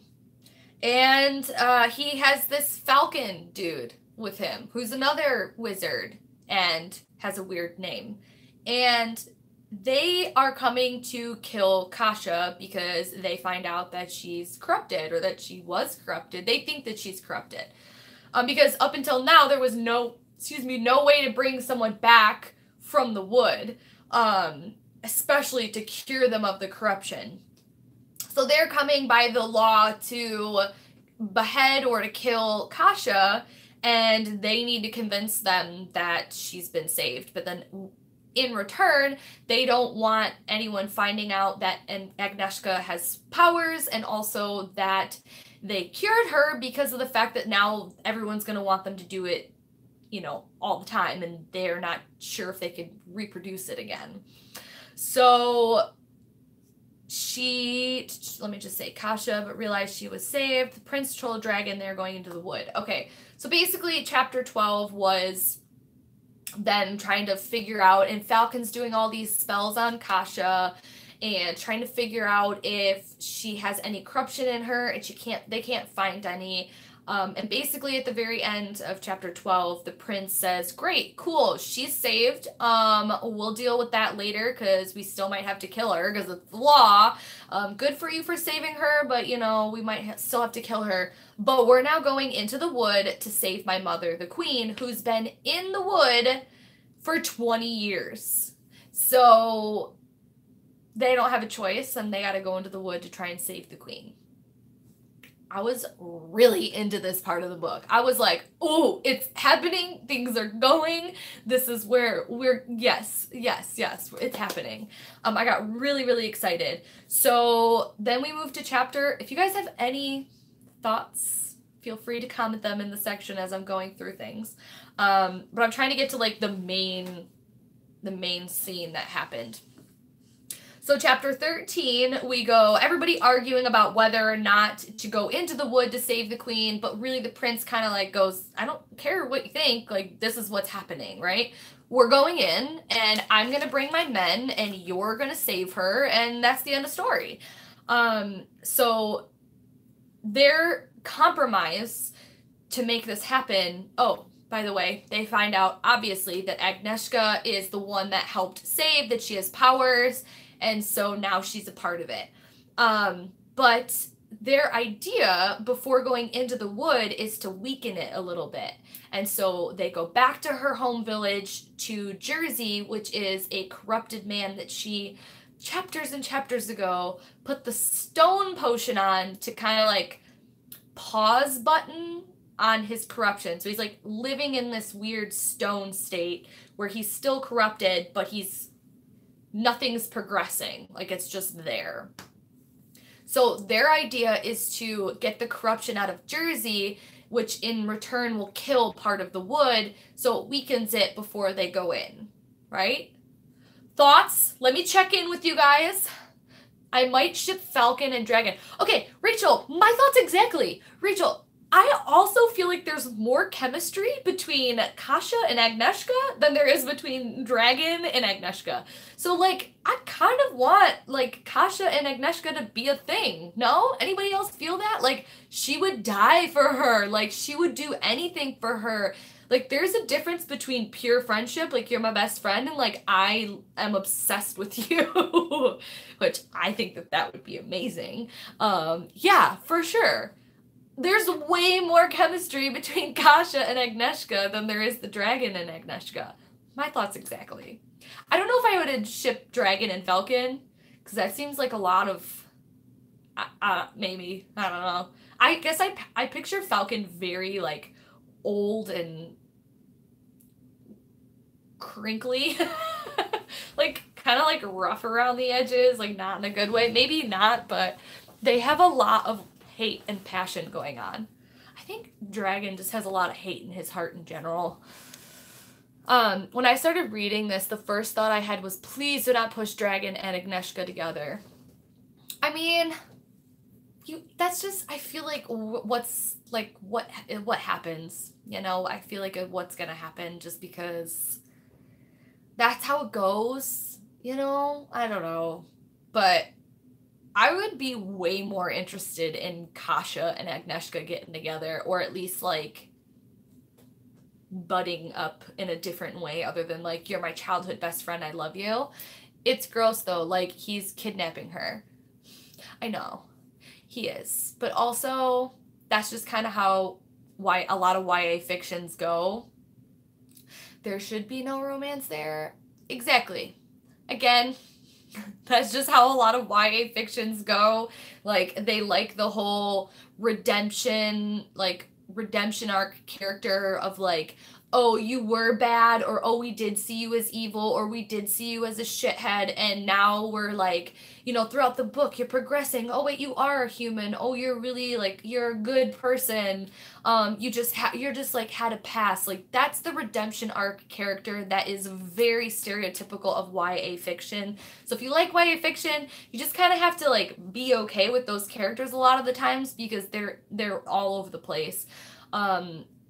and he has this falcon dude with him, who's another wizard and has a weird name. And they are coming to kill Kasha because they find out that she's corrupted, or that she was corrupted. They think that she's corrupted. Because up until now, there was no way to bring someone back from the wood, especially to cure them of the corruption. So they're coming by the law to behead or to kill Kasha, and they need to convince them that she's been saved. But then in return, they don't want anyone finding out that Agnieszka has powers, and also that they cured her, because of the fact that now everyone's going to want them to do it, you know, all the time, and they're not sure if they could reproduce it again. So let me just say Kasha, but realized she was saved. The prince told Dragon they're going into the wood. Okay, so basically chapter 12 was them trying to figure out, and Falcon's doing all these spells on Kasha and trying to figure out if she has any corruption in her, and they can't find any. And basically at the very end of chapter 12, the prince says, great, cool, she's saved. We'll deal with that later, because we still might have to kill her because it's the law. Good for you for saving her, but, you know, we might still have to kill her. But we're now going into the wood to save my mother, the queen, who's been in the wood for 20 years. So they don't have a choice, and they got to go into the wood to try and save the queen. I was really into this part of the book. I was like, oh, it's happening. Things are going. This is where yes, it's happening. I got really, really excited. So then we moved to chapter, if you guys have any thoughts, Feel free to comment them in the section as I'm going through things. But I'm trying to get to like the main scene that happened. So chapter 13, we go, everybody arguing about whether or not to go into the wood to save the queen, but really the prince kind of like goes, I don't care what you think, like this is what's happening, right? We're going in and I'm going to bring my men and you're going to save her, and that's the end of story. So their compromise to make this happen, oh, by the way, they find out obviously that Agnieszka is the one that helped save, that she has powers, and so now she's a part of it. But their idea before going into the wood is to weaken it a little bit. And so they go back to her home village, to Jersey, which is a corrupted man that she, chapters and chapters ago, put the stone potion on to kind of like pause button on his corruption. So he's like living in this weird stone state where he's still corrupted, but nothing's progressing. Like it's just there. So their idea is to get the corruption out of Jersey, which in return will kill part of the wood, so it weakens it before they go in, right? Thoughts? Let me check in with you guys. I might ship Falcon and Dragon. Okay, Rachel, my thoughts exactly. Rachel, I also feel like there's more chemistry between Kasia and Agnieszka than there is between Dragon and Agnieszka. So, like, I kind of want, like, Kasia and Agnieszka to be a thing. No? Anybody else feel that? Like, she would die for her. Like, she would do anything for her. Like, there's a difference between pure friendship, like, you're my best friend, and, like, I am obsessed with you. Which I think that would be amazing. Yeah, for sure. There's way more chemistry between Kasia and Agnieszka than there is the Dragon and Agnieszka. My thoughts exactly. I don't know if I would ship Dragon and Falcon, because that seems like a lot of, maybe, I don't know. I guess I picture Falcon very, like, old and crinkly. Like, kind of, like, rough around the edges, like, not in a good way. Maybe not, but they have a lot of hate and passion going on. I think Dragon just has a lot of hate in his heart in general. When I started reading this, the first thought I had was, please do not push Dragon and Agnieszka together. I mean, that's just, I feel like what happens, you know? I feel like what's gonna happen just because that's how it goes, you know? I don't know. But I would be way more interested in Kasia and Agnieszka getting together, or at least, like, budding up in a different way other than, like, you're my childhood best friend, I love you. It's gross, though. Like, he's kidnapping her. I know. He is. But also, that's just kind of how a lot of YA fictions go. There should be no romance there. Exactly. Again, that's just how a lot of YA fictions go. Like, they like the whole redemption arc character of, like, oh, you were bad, or oh, we did see you as evil, or we did see you as a shithead, and now we're, like, you know, throughout the book, you're progressing. Oh, wait, you are a human. Oh, you're really, like, you're a good person. You're just, like, had a past. Like, that's the redemption arc character that is very stereotypical of YA fiction. So if you like YA fiction, you just kind of have to, like, be okay with those characters a lot of the times, because they're all over the place.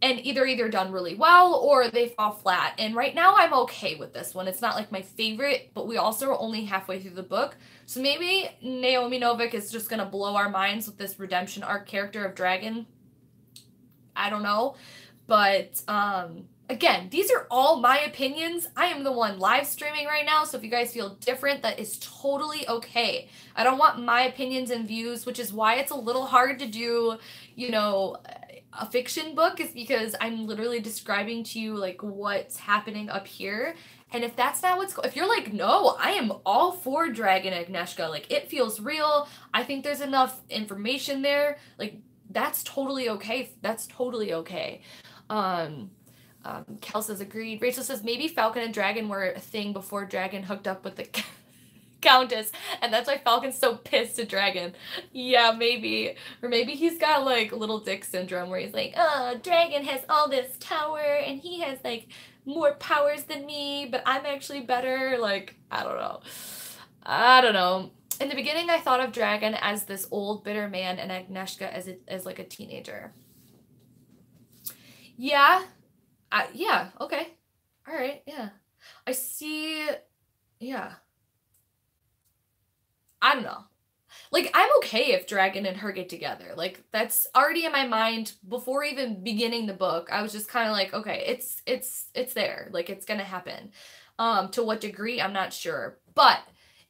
And either done really well or they fall flat. And right now I'm okay with this one. It's not like my favorite, but we also are only halfway through the book. So maybe Naomi Novik is just going to blow our minds with this redemption arc character of Dragon. I don't know. But again, these are all my opinions. I am the one live streaming right now. So if you guys feel different, that is totally okay. I don't want my opinions and views, which is why it's a little hard to do, you know, a fiction book, is because I'm literally describing to you, like, what's happening up here. And if that's not if you're like, no, I am all for Dragon Agnieszka, like, it feels real, I think there's enough information there, like, that's totally okay. That's totally okay. Kel says agreed. Rachel says maybe Falcon and Dragon were a thing before Dragon hooked up with the Countess. And that's why Falcon's so pissed at Dragon. Yeah, maybe. Or maybe he's got like little dick syndrome where he's like, oh, Dragon has all this power and he has like more powers than me, but I'm actually better. Like, I don't know. I don't know. In the beginning, I thought of Dragon as this old bitter man and Agnieszka as like a teenager. Yeah. Yeah, okay. All right, yeah. I see, yeah. I don't know. Like, I'm okay if Dragon and her get together. Like, that's already in my mind before even beginning the book. I was just kind of like, okay, it's there. Like, it's gonna happen. To what degree, I'm not sure. But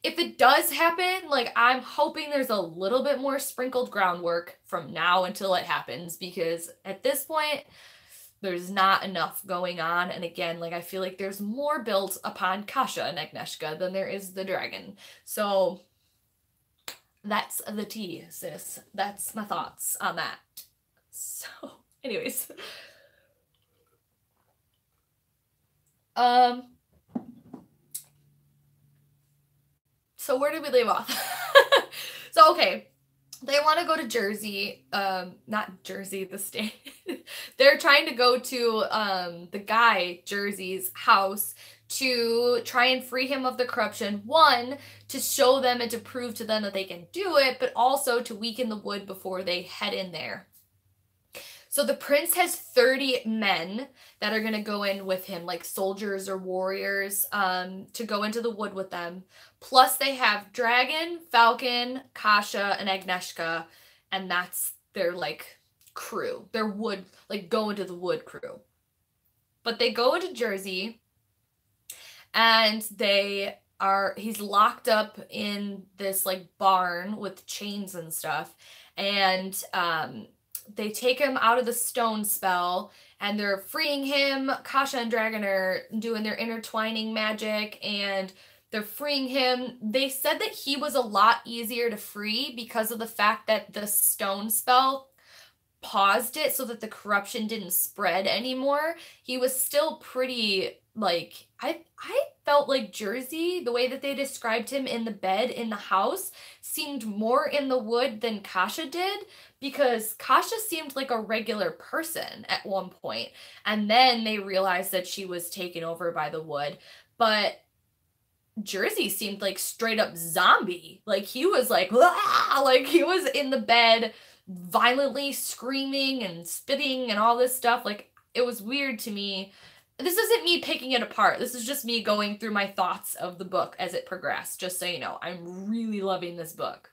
if it does happen, like, I'm hoping there's a little bit more sprinkled groundwork from now until it happens. Because at this point, there's not enough going on. And again, like, I feel like there's more built upon Kasia and Agnieszka than there is the Dragon. So that's the tea, sis. That's my thoughts on that. So, anyways. So where did we leave off? So, okay. They want to go to Jersey, not Jersey, the state. They're trying to go to the guy, Jersey's house to try and free him of the corruption. One, to show them and to prove to them that they can do it, but also to weaken the wood before they head in there. So the prince has 30 men that are going to go in with him, like soldiers or warriors, to go into the wood with them. Plus they have Dragon, Falcon, Kasia, and Agnieszka, and that's their, like, crew. Their wood, like, go into the wood crew. But they go into Jersey, and he's locked up in this, like, barn with chains and stuff, and they take him out of the stone spell, and they're freeing him. Kasia and Dragon are doing their intertwining magic, and they're freeing him. They said that he was a lot easier to free because of the fact that the stone spell paused it so that the corruption didn't spread anymore. He was still pretty, like, I felt like Jersey, the way that they described him in the bed in the house, seemed more in the wood than Kasia did, because Kasia seemed like a regular person at one point, and then they realized that she was taken over by the wood. But Jersey seemed like straight up zombie. Like, he was like, "Wah!" Like, he was in the bed violently screaming and spitting and all this stuff. Like, it was weird to me. This isn't me picking it apart. This is just me going through my thoughts of the book as it progressed. Just so you know, I'm really loving this book.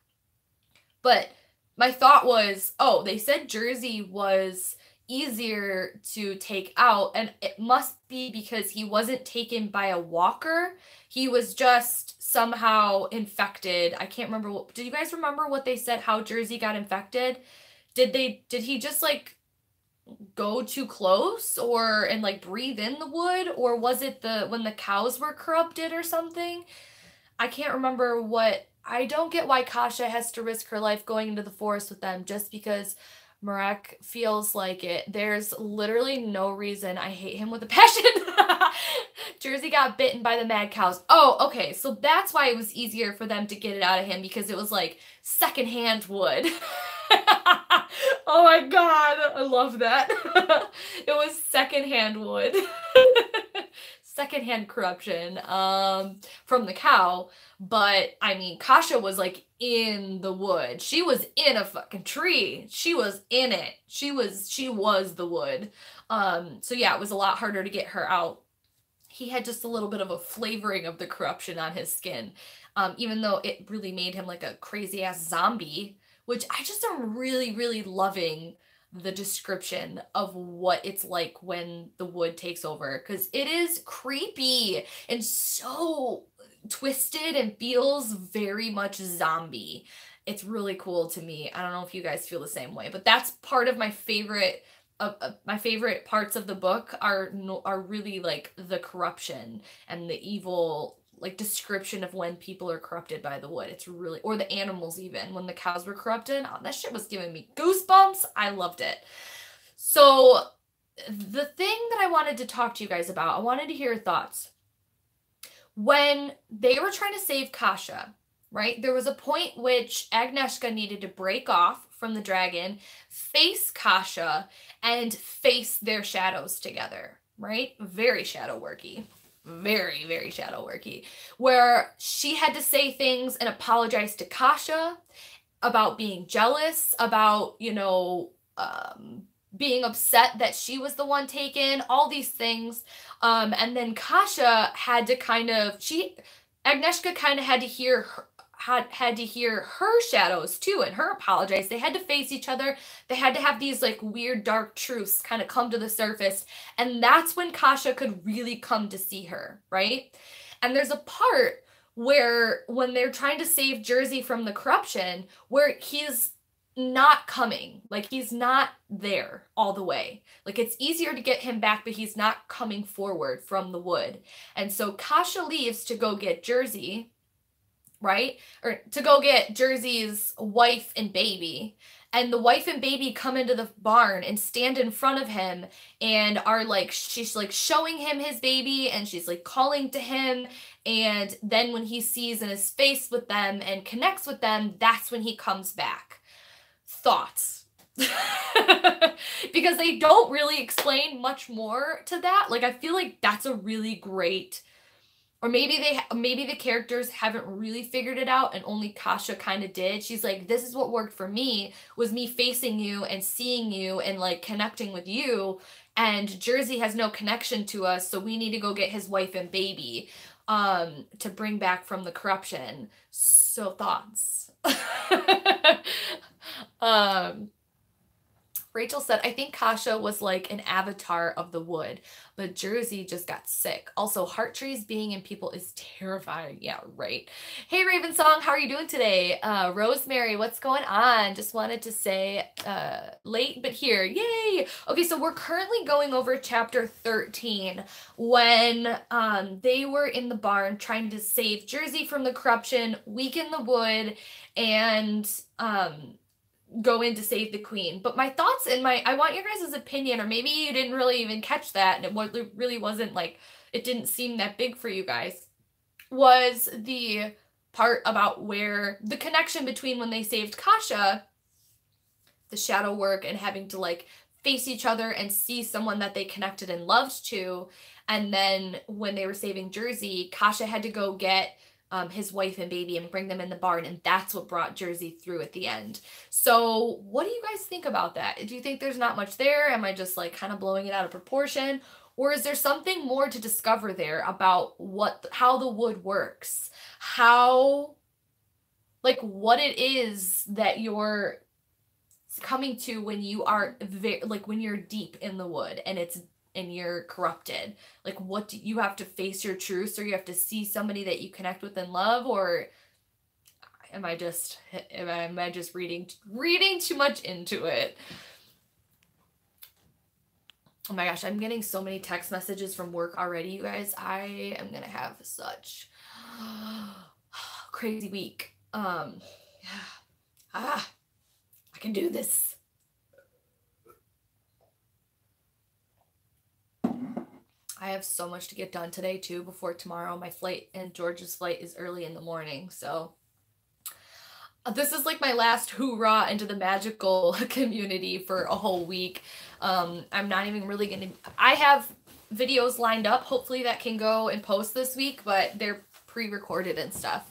But my thought was, oh, they said Jersey was easier to take out, and it must be because he wasn't taken by a walker. He was just somehow infected. I can't remember. Did you guys remember what they said, how Jersey got infected? Did he just, like, go too close and like breathe in the wood, or was it when the cows were corrupted or something? I can't remember what. I don't get why Kasia has to risk her life going into the forest with them just because Marek feels like it. There's literally no reason. I hate him with a passion. Jersey got bitten by the mad cows. Oh, okay. So that's why it was easier for them to get it out of him, because it was like secondhand wood. Oh my god, I love that. It was secondhand wood. Secondhand corruption from the cow. But I mean, Kasia was like in the wood. She was in a fucking tree. She was in it. She was the wood. So yeah, it was a lot harder to get her out. He had just a little bit of a flavoring of the corruption on his skin. Even though it really made him like a crazy ass zombie, which I just am really, really loving the description of what it's like when the wood takes over, because it is creepy and so twisted and feels very much zombie. It's really cool to me. I don't know if you guys feel the same way, but that's part of my favorite. My favorite parts of the book are really like the corruption and the evil, like, description of when people are corrupted by the wood. It's really, or the animals even, when the cows were corrupted. Oh, that shit was giving me goosebumps. I loved it. So the thing that I wanted to talk to you guys about, I wanted to hear your thoughts. when they were trying to save Kasha, right? There was a point which Agnieszka needed to break off from the dragon, face Kasha, and face their shadows together, right? Very shadow worky. Very, very shadow worky. Where she had to say things and apologize to Kasha about being jealous, about, you know, being upset that she was the one taken, all these things. And then Kasha had to Agnieszka kind of had to hear her shadows too, and her apologize. They had to face each other. They had to have these like weird dark truths kind of come to the surface. And that's when Kasha could really come to see her, right? And there's a part where when they're trying to save Jerzy from the corruption, where he's not coming, like he's not there all the way. Like it's easier to get him back, but he's not coming forward from the wood. And so Kasha leaves to go get Jerzy, right? Or to go get Jerzy's wife and baby. And the wife and baby come into the barn and stand in front of him and are like, she's like showing him his baby and she's like calling to him. And then when he sees in his face with them and connects with them, that's when he comes back. Thoughts? Because they don't really explain much more to that. Like, I feel like that's a really great, or maybe the characters haven't really figured it out and only Kasha kind of did. She's like, this is what worked for me, was me facing you and seeing you and like connecting with you, and Jerzy has no connection to us, so we need to go get his wife and baby to bring back from the corruption. So thoughts? Rachel said, I think Kasha was like an avatar of the wood, but Jerzy just got sick. Also, heart trees being in people is terrifying. Yeah, right. Hey, Raven Song, how are you doing today? Rosemary, what's going on? Just wanted to say, late but here. Yay! Okay, so we're currently going over chapter 13 when they were in the barn trying to save Jerzy from the corruption, weaken the wood, and go in to save the queen. But my thoughts and I want your guys' opinion, or maybe you didn't really even catch that and it really wasn't like, it didn't seem that big for you guys, was the part about where the connection between when they saved Kasha, the shadow work and having to like face each other and see someone that they connected and loved to, and then when they were saving Jerzy, Kasha had to go get his wife and baby and bring them in the barn, and that's what brought Jerzy through at the end. So what do you guys think about that? Do you think there's not much there? Am I just like kind of blowing it out of proportion? Or is there something more to discover there about how the wood works? How, like, what it is that you're coming to when you are when you're deep in the wood and you're corrupted. Like, what do you have to face your truths, or you have to see somebody that you connect with and love? Or am I just reading too much into it? Oh my gosh, I'm getting so many text messages from work already, you guys. I am gonna have such crazy week. Yeah. I can do this. I have so much to get done today too before tomorrow. My flight and George's flight is early in the morning, so this is like my last hoorah into the magical community for a whole week. I'm not even really gonna, I have videos lined up, hopefully that can go and post this week, but they're pre-recorded and stuff.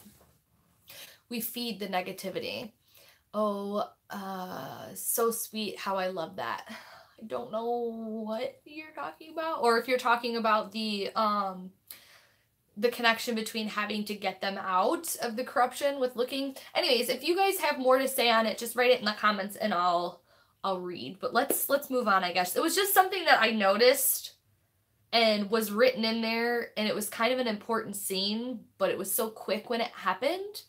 We feed the negativity. Oh, so sweet how I love that. I don't know what you're talking about, or if you're talking about the connection between having to get them out of the corruption with looking. Anyways, if you guys have more to say on it, just write it in the comments and I'll read. But let's move on, I guess. It was just something that I noticed and was written in there, and it was kind of an important scene, but it was so quick when it happened.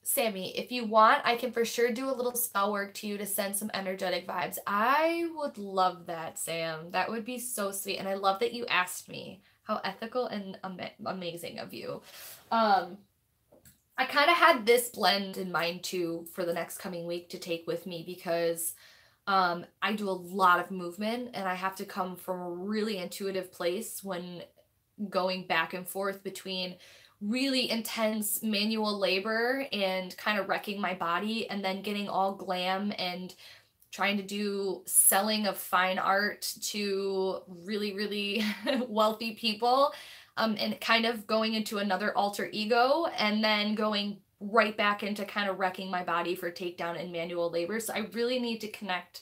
Sammy, if you want, I can for sure do a little spell work to you to send some energetic vibes. I would love that, Sam. That would be so sweet. And I love that you asked me. How ethical and amazing of you. I kind of had this blend in mind too for the next coming week to take with me, because I do a lot of movement and I have to come from a really intuitive place when going back and forth between really intense manual labor and kind of wrecking my body, and then getting all glam and trying to do selling of fine art to really, really wealthy people, and kind of going into another alter ego, and then going right back into kind of wrecking my body for takedown and manual labor. So I really need to connect.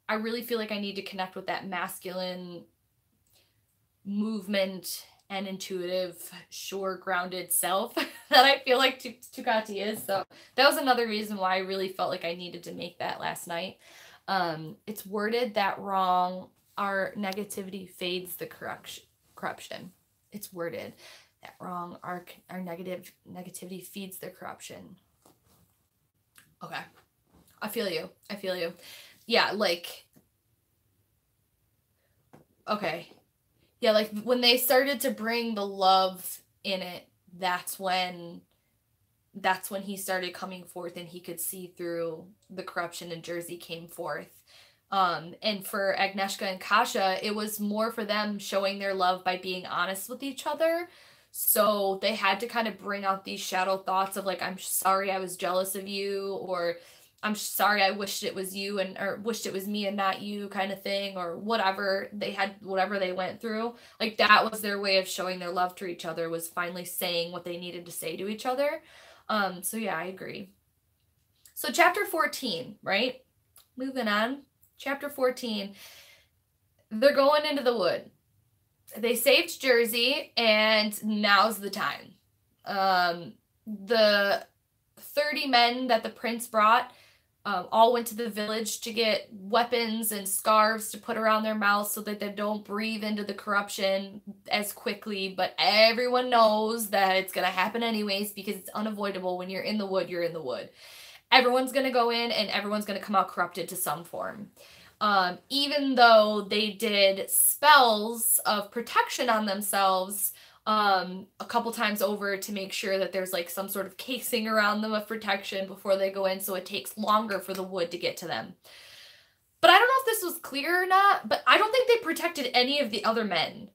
I really feel like I need to connect with that masculine movement and intuitive, sure, grounded self that I feel like Tukati is. So that was another reason why I really felt like I needed to make that last night. It's worded that wrong. Our negativity fades the corruption. It's worded that wrong. Our negativity feeds the corruption. Okay. I feel you. I feel you. Yeah, like, okay. Yeah, like when they started to bring the love in it, that's when he started coming forth, and he could see through the corruption, and Jersey came forth. And for Agnieszka and Kasia, it was more for them showing their love by being honest with each other. So they had to kind of bring out these shadow thoughts of like, I'm sorry I was jealous of you, or I'm sorry I wished it was you, or wished it was me and not you, kind of thing, or whatever they had, whatever they went through. Like, that was their way of showing their love to each other, was finally saying what they needed to say to each other. So yeah, I agree. So chapter 14, right? Moving on. Chapter 14. They're going into the wood. They saved Jersey, and now's the time. The 30 men that the prince brought all went to the village to get weapons and scarves to put around their mouths so that they don't breathe into the corruption as quickly. But everyone knows that it's going to happen anyways, because it's unavoidable. When you're in the wood, you're in the wood. Everyone's going to go in, and everyone's going to come out corrupted to some form. Even though they did spells of protection on themselves a couple times over to make sure that there's like some sort of casing around them of protection before they go in, so it takes longer for the wood to get to them. But I don't know if this was clear or not, but I don't think they protected any of the other men.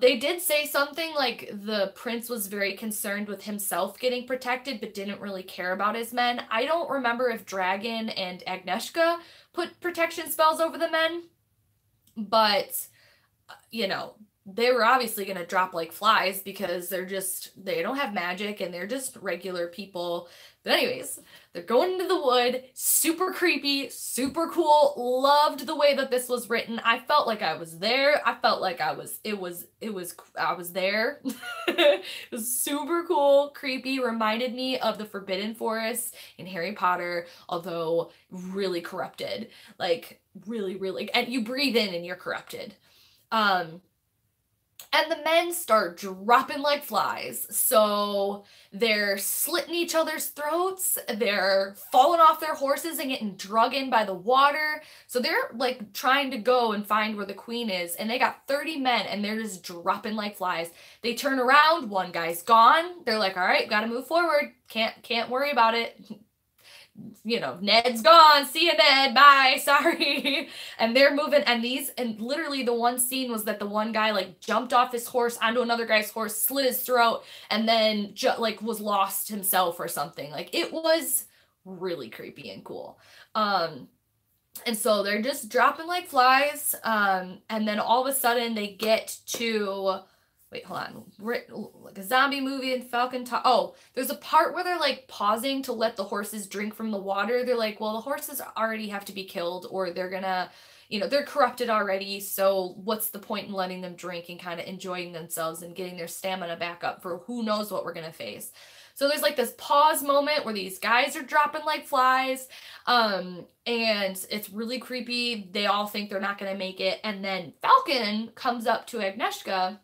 They did say something like the prince was very concerned with himself getting protected, but didn't really care about his men. I don't remember if Dragon and Agnieszka put protection spells over the men, but, you know, they were obviously going to drop like flies, because they don't have magic, and they're just regular people. But anyways, they're going into the wood. Super creepy, super cool. Loved the way that this was written. I felt like I was there. I felt like I was there. It was super cool, creepy. Reminded me of the Forbidden Forest in Harry Potter, although really corrupted. Like, really, really, and you breathe in and you're corrupted. And the men start dropping like flies. So they're slitting each other's throats. They're falling off their horses and getting drug in by the water. So they're like trying to go and find where the queen is. And they got 30 men, and they're just dropping like flies. They turn around. One guy's gone. They're like, all right, got to move forward. Can't worry about it. You know, Ned's gone. See you, Ned. Bye. Sorry. And they're moving. And literally the one scene was that the one guy like jumped off his horse onto another guy's horse, slit his throat, and then like was lost himself or something. Like, it was really creepy and cool. And so they're just dropping like flies. And then all of a sudden they get to, wait, hold on. Like a zombie movie in Falcon Top. Oh, there's a part where they're like pausing to let the horses drink from the water. They're like, well, the horses already have to be killed, or they're gonna, you know, they're corrupted already. So what's the point in letting them drink and kind of enjoying themselves and getting their stamina back up for who knows what we're gonna face. So there's like this pause moment where these guys are dropping like flies. And it's really creepy. They all think they're not gonna make it. And then Falcon comes up to Agnieszka,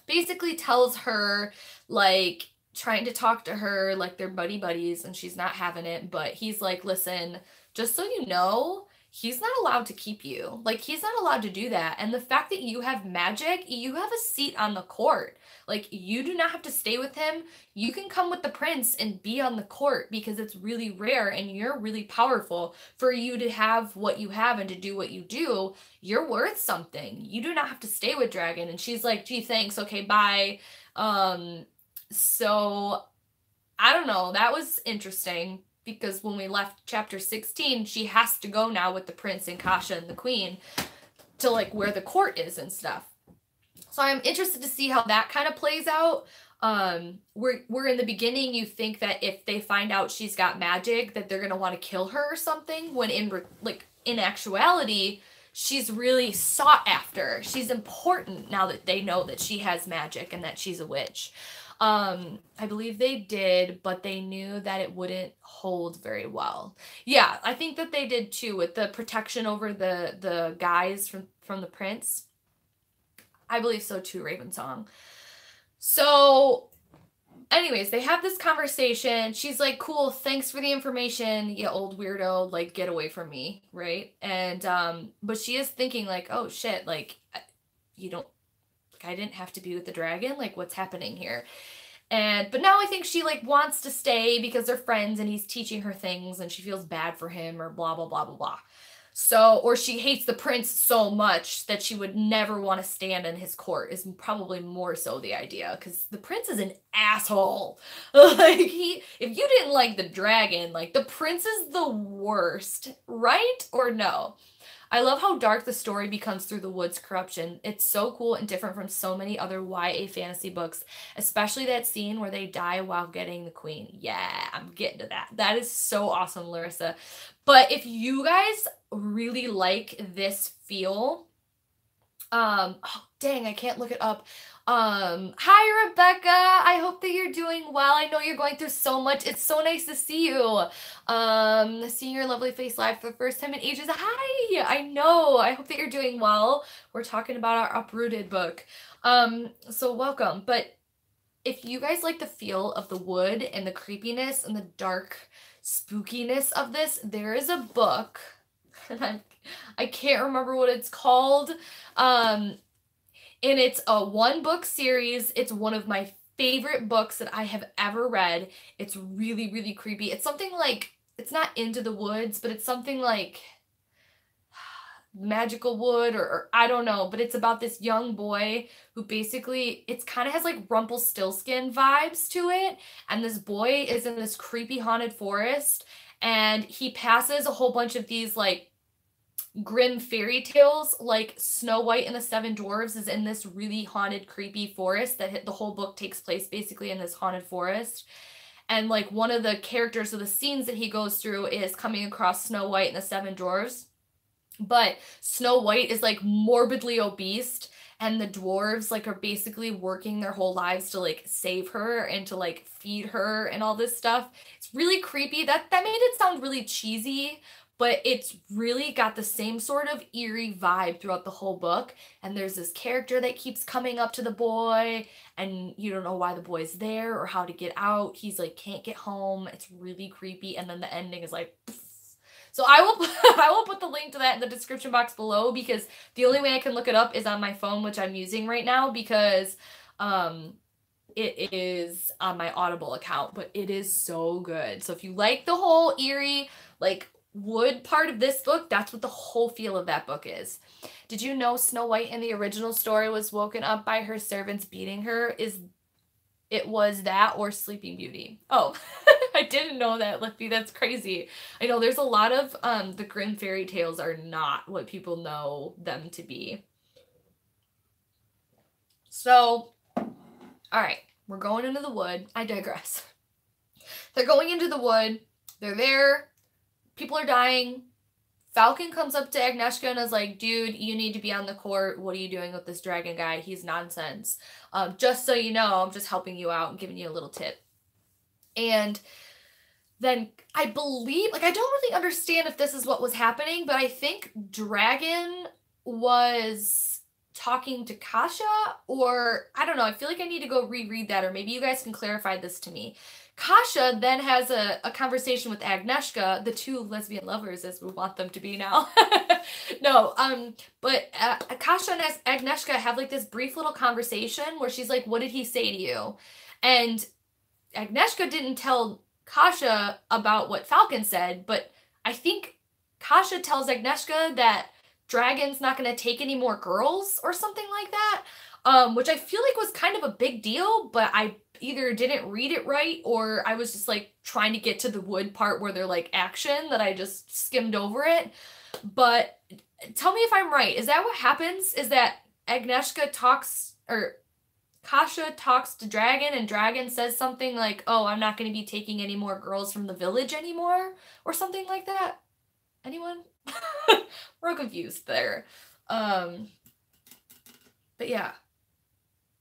basically tells her, like, trying to talk to her like they're buddies, and she's not having it. But he's like, listen, just so you know, he's not allowed to keep you. Like, he's not allowed to do that. And the fact that you have magic, you have a seat on the court. Like, you do not have to stay with him. You can come with the prince and be on the court because it's really rare and you're really powerful. For you to have what you have and to do what you do, you're worth something. You do not have to stay with Dragon. And she's like, gee, thanks. Okay, bye. So I don't know. That was interesting. Because when we left chapter 16, she has to go now with the prince and Kasha and the queen to like where the court is and stuff. So I'm interested to see how that kind of plays out. We're in the beginning, you think that if they find out she's got magic, that they're going to want to kill her or something, when in actuality, she's really sought after. She's important now that they know that she has magic and that she's a witch. I believe they did, but they knew that it wouldn't hold very well. Yeah, I think that they did too, with the protection over the guys from the prince. I believe so too, Ravensong. So anyways, they have this conversation. She's like, cool, thanks for the information, you old weirdo, like, get away from me, right? And but she is thinking like, oh shit, like, you don't, I didn't have to be with the dragon. Like, what's happening here? But now I think she like wants to stay because they're friends and he's teaching her things and she feels bad for him or blah, blah, blah, blah, blah. So, or she hates the prince so much that she would never want to stand in his court is probably more so the idea, because the prince is an asshole. Like, if you didn't like the dragon, like, the prince is the worst, right? Or no? I love how dark the story becomes through the wood's corruption. It's so cool and different from so many other YA fantasy books, especially that scene where they die while getting the queen. Yeah, I'm getting to that. That is so awesome, Larissa. But if you guys really like this feel, oh dang, I can't look it up. Hi Rebecca, I hope that you're doing well. I know you're going through so much. It's so nice to see you. Seeing your lovely face live for the first time in ages. Hi, I know. I hope that you're doing well. We're talking about our Uprooted book. So welcome. But if you guys like the feel of the wood and the creepiness and the dark spookiness of this, there is a book, and I can't remember what it's called. And it's a one-book series. It's one of my favorite books that I have ever read. It's really, really creepy. It's something like, it's not Into the Woods, but it's something like Magical Wood or I don't know. But it's about this young boy who basically, it's kind of has like Rumpelstiltskin vibes to it. And this boy is in this creepy haunted forest. And he passes a whole bunch of these like grim fairy tales, like Snow White and the Seven Dwarfs is in this really haunted, creepy forest that the whole book takes place basically in this haunted forest. And like one of the characters of the scenes that he goes through is coming across Snow White and the Seven Dwarfs. But Snow White is like morbidly obese and the dwarves like are basically working their whole lives to like save her and to like feed her and all this stuff. It's really creepy. That made it sound really cheesy, but it's really got the same sort of eerie vibe throughout the whole book. And there's this character that keeps coming up to the boy, and you don't know why the boy's there or how to get out. He's like, can't get home. It's really creepy. And then the ending is like, pfft. So I will put the link to that in the description box below, because the only way I can look it up is on my phone, which I'm using right now, because it is on my Audible account, but it is so good. So if you like the whole eerie, like, wood part of this book, that's what the whole feel of that book is. Did you know Snow White in the original story was woken up by her servants beating her? It was that or Sleeping Beauty. Oh, I didn't know that, Lippy. That's crazy. I know there's a lot of the grim fairy tales are not what people know them to be. So, all right, we're going into the wood. I digress. They're going into the wood. They're there. People are dying. Falcon comes up to Agnieszka and is like, dude, you need to be on the court. What are you doing with this dragon guy? He's nonsense. Just so you know, I'm just helping you out and giving you a little tip. And then I believe, like, I don't really understand if this is what was happening, but I think Dragon was talking to Kasha, or I don't know. I feel like I need to go reread that, or maybe you guys can clarify this to me. Kasha then has a conversation with Agnieszka, the two lesbian lovers as we want them to be now. No, but Kasha and Agnieszka have like this brief little conversation where she's like, what did he say to you? And Agnieszka didn't tell Kasha about what Falcon said, but I think Kasha tells Agnieszka that Dragon's not going to take any more girls or something like that, which I feel like was kind of a big deal, but I either didn't read it right or I was just like trying to get to the wood part where they're like action that I just skimmed over it. But tell me if I'm right. Is that what happens? Is that Agnieszka talks, or Kasha talks to Dragon and Dragon says something like, oh, I'm not going to be taking any more girls from the village anymore or something like that? Anyone? We're all confused there. But yeah,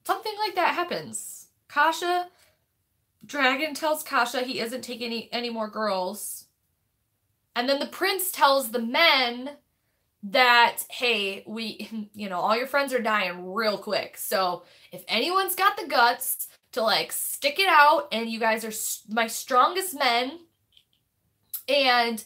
something like that happens. Kasha, Dragon tells Kasha he isn't taking any more girls. And then the prince tells the men that, hey, all your friends are dying real quick. So if anyone's got the guts to like stick it out, and you guys are my strongest men, and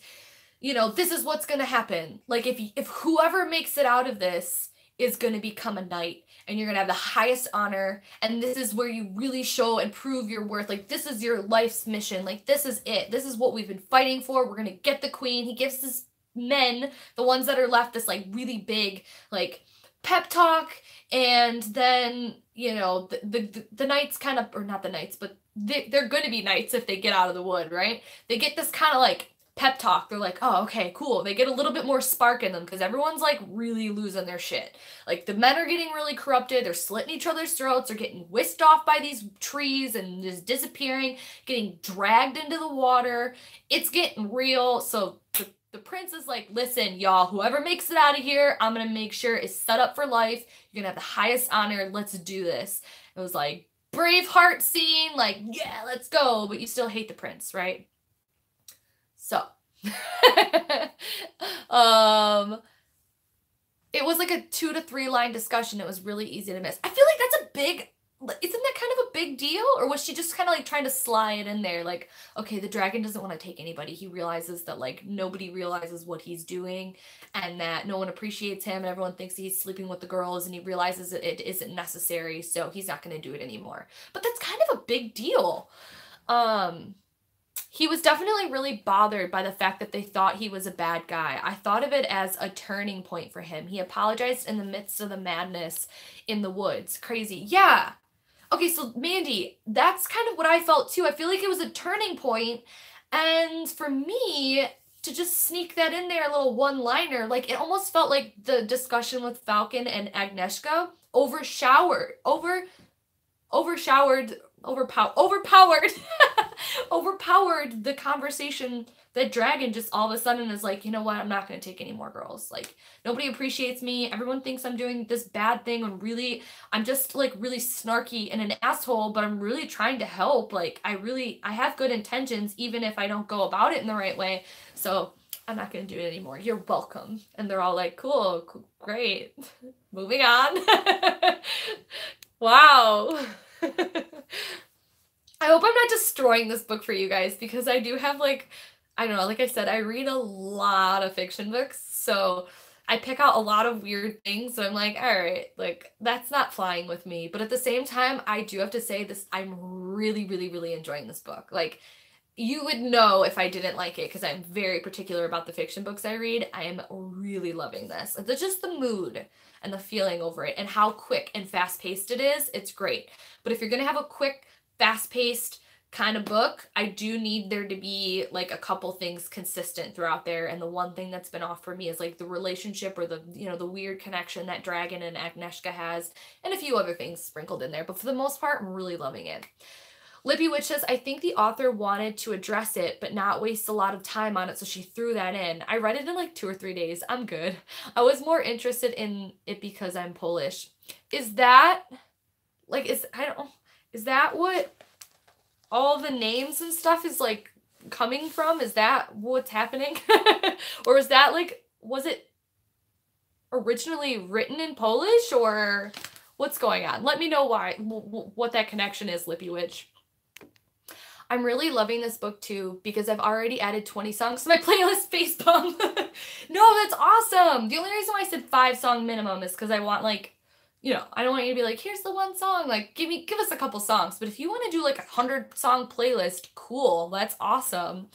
this is what's going to happen. Like if whoever makes it out of this is going to become a knight, and you're going to have the highest honor, and this is where you really show and prove your worth. Like, this is your life's mission. Like, this is it. This is what we've been fighting for. We're going to get the queen. He gives his men, the ones that are left, this, like, really big, like, pep talk, and then, the knights kind of, or not the knights, but they're going to be knights if they get out of the wood, right? They get this kind of, like, pep talk. They're like, oh, okay, cool. They get a little bit more spark in them because everyone's like really losing their shit. Like the men are getting really corrupted. They're slitting each other's throats. They're getting whisked off by these trees and just disappearing, getting dragged into the water. It's getting real. So the prince is like, listen, y'all, whoever makes it out of here, I'm going to make sure is set up for life. You're going to have the highest honor. Let's do this. It was like Braveheart scene. Like, yeah, let's go. But you still hate the prince, right? So, it was like a 2 to 3 line discussion. It was really easy to miss. I feel like that's a big, isn't that kind of a big deal? Or was she just kind of like trying to slide in there? Like, okay, the dragon doesn't want to take anybody. He realizes that like nobody realizes what he's doing and that no one appreciates him and everyone thinks he's sleeping with the girls and he realizes that it isn't necessary. So he's not going to do it anymore. But that's kind of a big deal. He was definitely really bothered by the fact that they thought he was a bad guy. I thought of it as a turning point for him. He apologized in the midst of the madness in the woods. Crazy. Yeah. Okay, so Mandy, that's kind of what I felt too. I feel like it was a turning point. And for me to just sneak that in there, a little one-liner, like it almost felt like the discussion with Falcon and Agnieszka overpowered overpowered the conversation that Dragon just all of a sudden is like, you know what, I'm not going to take any more girls. Like, nobody appreciates me. Everyone thinks I'm doing this bad thing when really, I'm just like really snarky and an asshole, but I'm really trying to help. Like, I have good intentions, even if I don't go about it in the right way. So I'm not going to do it anymore. You're welcome. And they're all like, cool great. Moving on. Wow. I hope I'm not destroying this book for you guys because I do have like, I don't know, like I said, I read a lot of fiction books, so I pick out a lot of weird things, so I'm like, all right, like that's not flying with me. But at the same time, I do have to say this, I'm really, really, really enjoying this book. Like, you would know if I didn't like it because I'm very particular about the fiction books I read. I am really loving this. It's just the mood and the feeling over it and how quick and fast-paced it is. It's great. But if you're going to have a quick, fast-paced kind of book, I do need there to be like a couple things consistent throughout there. And the one thing that's been off for me is like the relationship or the, the weird connection that Dragon and Agnieszka has and a few other things sprinkled in there. But for the most part, I'm really loving it. Lippy Witch says, I think the author wanted to address it, but not waste a lot of time on it, so she threw that in. I read it in like 2 or 3 days. I'm good. I was more interested in it because I'm Polish. Is that, like, is that what all the names and stuff is, like, coming from? Is that what's happening? Or is that, like, was it originally written in Polish, or what's going on? Let me know why, what that connection is, Lippy Witch. I'm really loving this book too because I've already added 20 songs to my playlist face bump. No, that's awesome. The only reason why I said 5-song minimum is because I want like, you know, I don't want you to be like, here's the one song, like give us a couple songs. But if you want to do like a 100-song playlist, cool, that's awesome.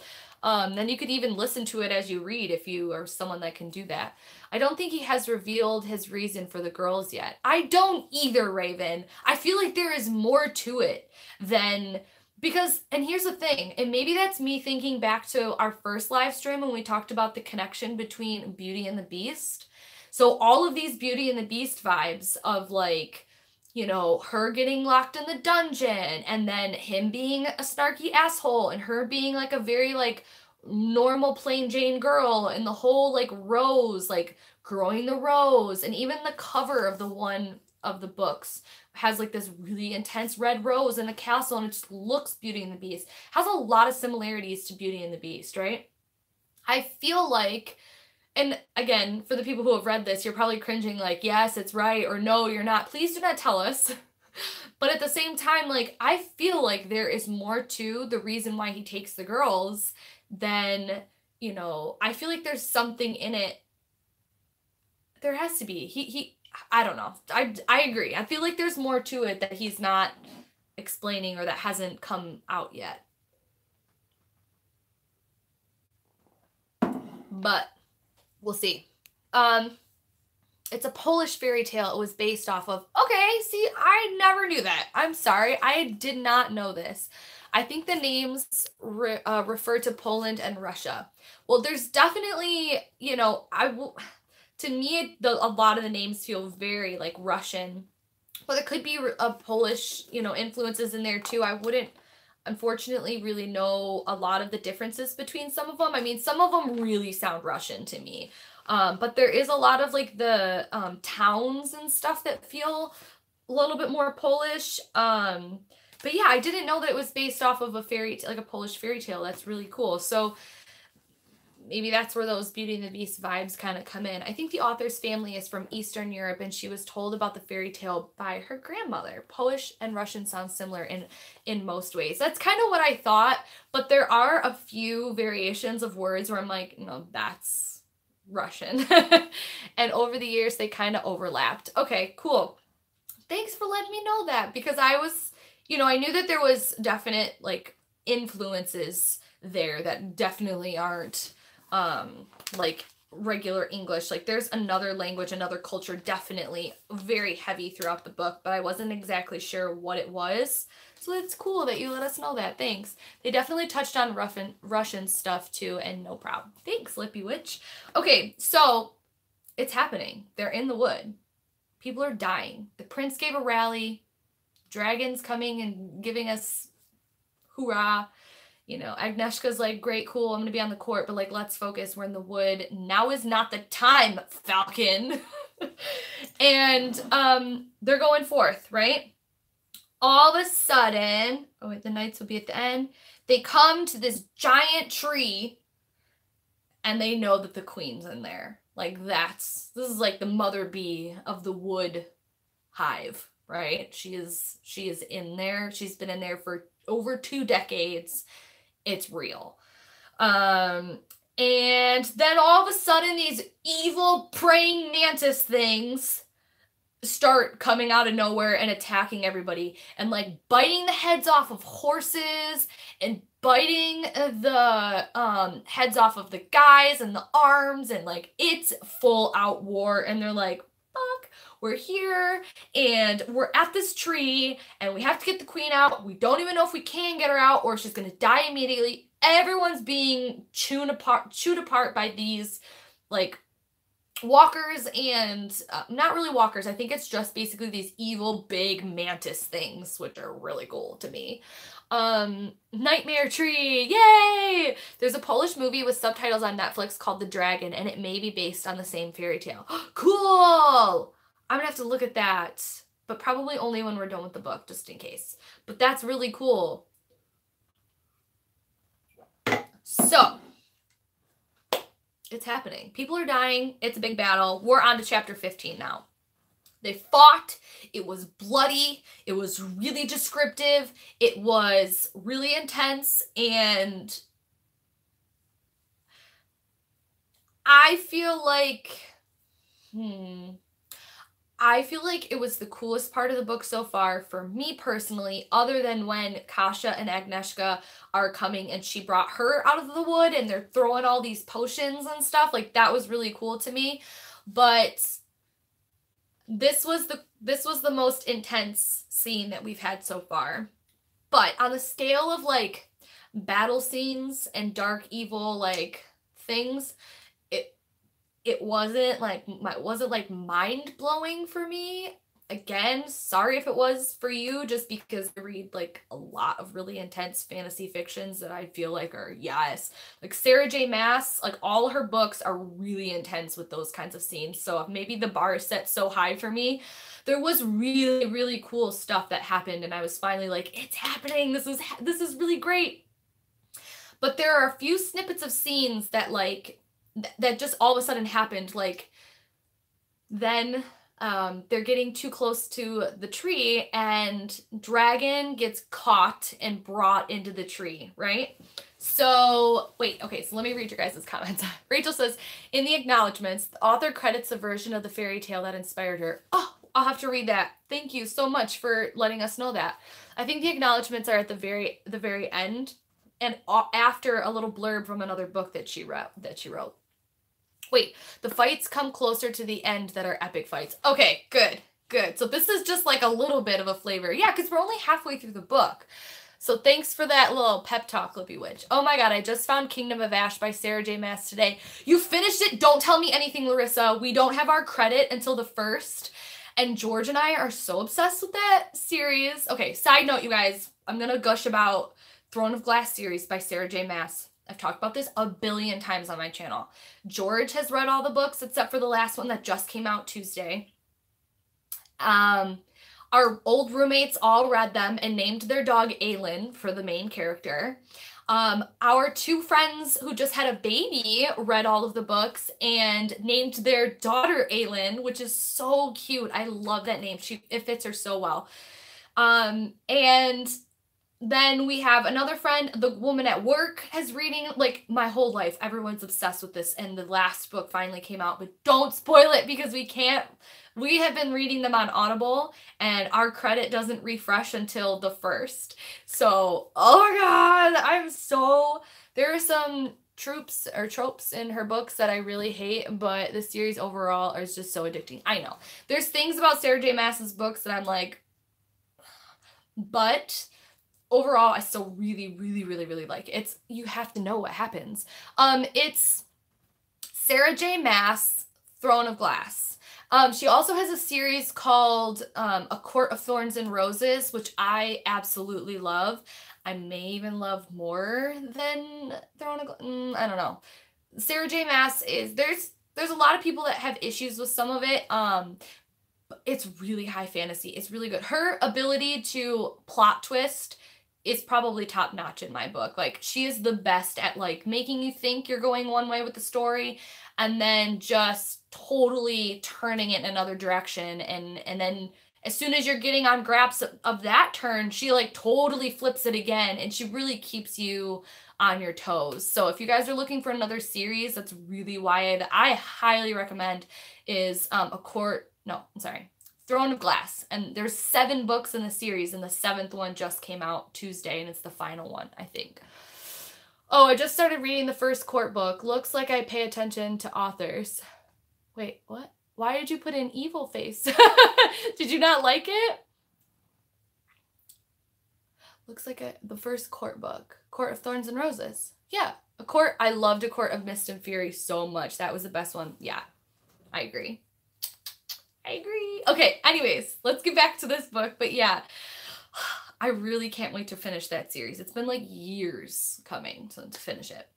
Then you could even listen to it as you read if you are someone that can do that. I don't think he has revealed his reason for the girls yet. I don't either, Raven. I feel like there is more to it than... Because, and here's the thing, and maybe that's me thinking back to our first live stream when we talked about the connection between Beauty and the Beast. So all of these Beauty and the Beast vibes of like, you know, her getting locked in the dungeon and then him being a snarky asshole and her being like a very like normal plain Jane girl and the whole like rose, like growing the rose, and even the cover of the one of the books has like this really intense red rose in the castle and it just looks Beauty and the Beast. Has a lot of similarities to Beauty and the Beast, right? I feel like, and again, for the people who have read this, you're probably cringing like, yes, it's right, or no, you're not. Please do not tell us. But at the same time, like, I feel like there is more to the reason why he takes the girls than, you know, I feel like there's something in it. There has to be. I don't know. I agree. I feel like there's more to it that he's not explaining or that hasn't come out yet. But we'll see. It's a Polish fairy tale. It was based off of... Okay, see, I never knew that. I'm sorry. I did not know this. I think the names refer to Poland and Russia. Well, there's definitely, you know, to me, a lot of the names feel very, like, Russian. But there could be a Polish, you know, influences in there, too. I wouldn't, unfortunately, really know a lot of the differences between some of them. I mean, some of them really sound Russian to me. But there is a lot of, like, the towns and stuff that feel a little bit more Polish. But, yeah, I didn't know that it was based off of a like a Polish fairy tale. That's really cool. So... maybe that's where those Beauty and the Beast vibes kind of come in. I think the author's family is from Eastern Europe, and she was told about the fairy tale by her grandmother. Polish and Russian sound similar in most ways. That's kind of what I thought, but there are a few variations of words where I'm like, no, that's Russian. And over the years, they kind of overlapped. Okay, cool. Thanks for letting me know that, because I was, you know, I knew that there was definite, like, influences there that definitely aren't like regular English. Like there's another language, another culture definitely very heavy throughout the book, but I wasn't exactly sure what it was. So it's cool that you let us know that. Thanks. They definitely touched on Russian stuff too, and no problem. Thanks, Lippy Witch. Okay, so it's happening. They're in the wood. People are dying. The prince gave a rally. Dragons coming and giving us hoorah. You know, Agnieszka's like, great, cool, I'm going to be on the court, but like, let's focus. We're in the wood. Now is not the time, Falcon. And they're going forth, right? All of a sudden, oh wait, the knights will be at the end. They come to this giant tree and they know that the queen's in there. Like this is like the mother bee of the wood hive, right? She is in there. She's been in there for over 2 decades. It's real. And then all of a sudden these evil praying mantis things start coming out of nowhere and attacking everybody and like biting the heads off of horses and biting the heads off of the guys and the arms, and like it's full out war. And they're like, fuck, we're here and we're at this tree and we have to get the queen out. We don't even know if we can get her out or she's gonna die immediately. Everyone's being chewed apart by these like walkers, and not really walkers. I think it's just basically these evil big mantis things, which are really cool to me. Nightmare Tree, yay! There's a Polish movie with subtitles on Netflix called The Dragon, and it may be based on the same fairy tale. Cool! I'm gonna have to look at that, but probably only when we're done with the book, just in case. But that's really cool. So, it's happening. People are dying. It's a big battle. We're on to chapter 15 now. They fought. It was bloody. It was really descriptive. It was really intense. And I feel like, it was the coolest part of the book so far for me personally, other than when Kasha and Agnieszka are coming and she brought her out of the wood and they're throwing all these potions and stuff. Like, that was really cool to me. But this was the most intense scene that we've had so far. But on the scale of like battle scenes and dark evil like things, it wasn't like mind-blowing for me. Again, sorry if it was for you, just because I read like a lot of really intense fantasy fictions that I feel like are, yes, like Sarah J Maas, like all her books are really intense with those kinds of scenes. So maybe the bar is set so high for me. There was really, really cool stuff that happened, and I was finally like, it's happening. This is really great. But there are a few snippets of scenes that like that just all of a sudden happened. Like, then they're getting too close to the tree and Dragon gets caught and brought into the tree, right? So, wait, okay, so let me read your guys' comments. Rachel says, in the acknowledgements, the author credits a version of the fairy tale that inspired her. Oh, I'll have to read that. Thank you so much for letting us know that. I think the acknowledgements are at the very end, and after a little blurb from another book that she wrote. Wait, the fights come closer to the end that are epic fights. Okay, good. So this is just like a little bit of a flavor. Yeah, because we're only halfway through the book. So thanks for that little pep talk, Lippy Witch. Oh my god, I just found Kingdom of Ash by Sarah J Maas today. You finished it? Don't tell me anything, Larissa. We don't have our credit until the 1st. And George and I are so obsessed with that series. Okay, side note, you guys. I'm going to gush about Throne of Glass series by Sarah J Maas. I've talked about this a billion times on my channel. George has read all the books except for the last one that just came out Tuesday. Our old roommates all read them and named their dog Aylin for the main character. Our 2 friends who just had a baby read all of the books and named their daughter Aylin, which is so cute. I love that name. It fits her so well. And then we have another friend, the woman at work, has reading, like, my whole life. Everyone's obsessed with this, and the last book finally came out, but don't spoil it because we can't. We have been reading them on Audible, and our credit doesn't refresh until the 1st. So, oh my god, there are some tropes in her books that I really hate, but the series overall is just so addicting. I know. There's things about Sarah J Maas's books that I'm like, but overall, I still really, really, really, really like it. You have to know what happens. It's Sarah J Maas, Throne of Glass. She also has a series called A Court of Thorns and Roses, which I absolutely love. I may even love more than Throne of Glass. I don't know. Sarah J Maas there's a lot of people that have issues with some of it. It's really high fantasy. It's really good. Her ability to plot twist is probably top notch in my book. Like, she is the best at like making you think you're going one way with the story and then just totally turning it in another direction. And then as soon as you're getting on grasp of that turn, she like totally flips it again, and she really keeps you on your toes. So if you guys are looking for another series that's really wide, I highly recommend is Throne of Glass. And there's 7 books in the series, and the 7th one just came out Tuesday, and it's the final one, I think. Oh, I just started reading the first court book. Looks like I pay attention to authors. Wait, what? Why did you put an evil face? Did you not like it? Looks like the first court book. Court of Thorns and Roses. Yeah, I loved A Court of Mist and Fury so much. That was the best one. Yeah, I agree. Okay, anyways, let's get back to this book. But yeah, I really can't wait to finish that series. It's been like years coming to finish it.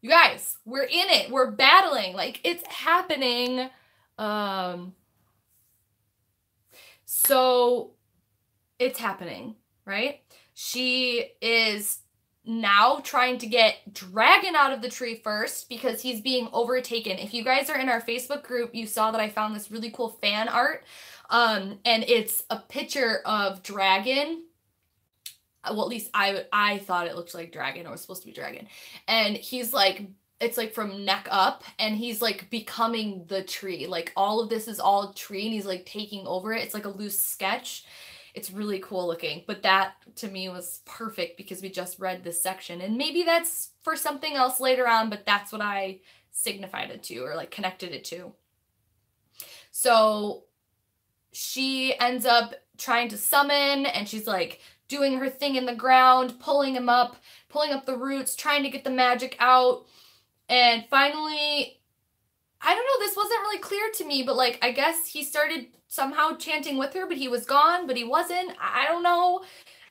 You guys, we're in it. We're battling. Like, it's happening. So it's happening, right? She is now trying to get Dragon out of the tree first because he's being overtaken. If you guys are in our Facebook group, you saw that I found this really cool fan art. And it's a picture of Dragon. Well, at least I thought it looked like Dragon, or was supposed to be Dragon. And he's like, it's like from neck up, and he's like becoming the tree. Like all of this is all tree, and he's like taking over it. It's like a loose sketch. It's really cool looking, but that to me was perfect because we just read this section, and maybe that's for something else later on, but that's what I signified it to, or like connected it to. So she ends up trying to summon, and she's like doing her thing in the ground, pulling up the roots, trying to get the magic out. And finally, I don't know, this wasn't really clear to me, but like, I guess he started somehow chanting with her, but he was gone, but he wasn't. I don't know.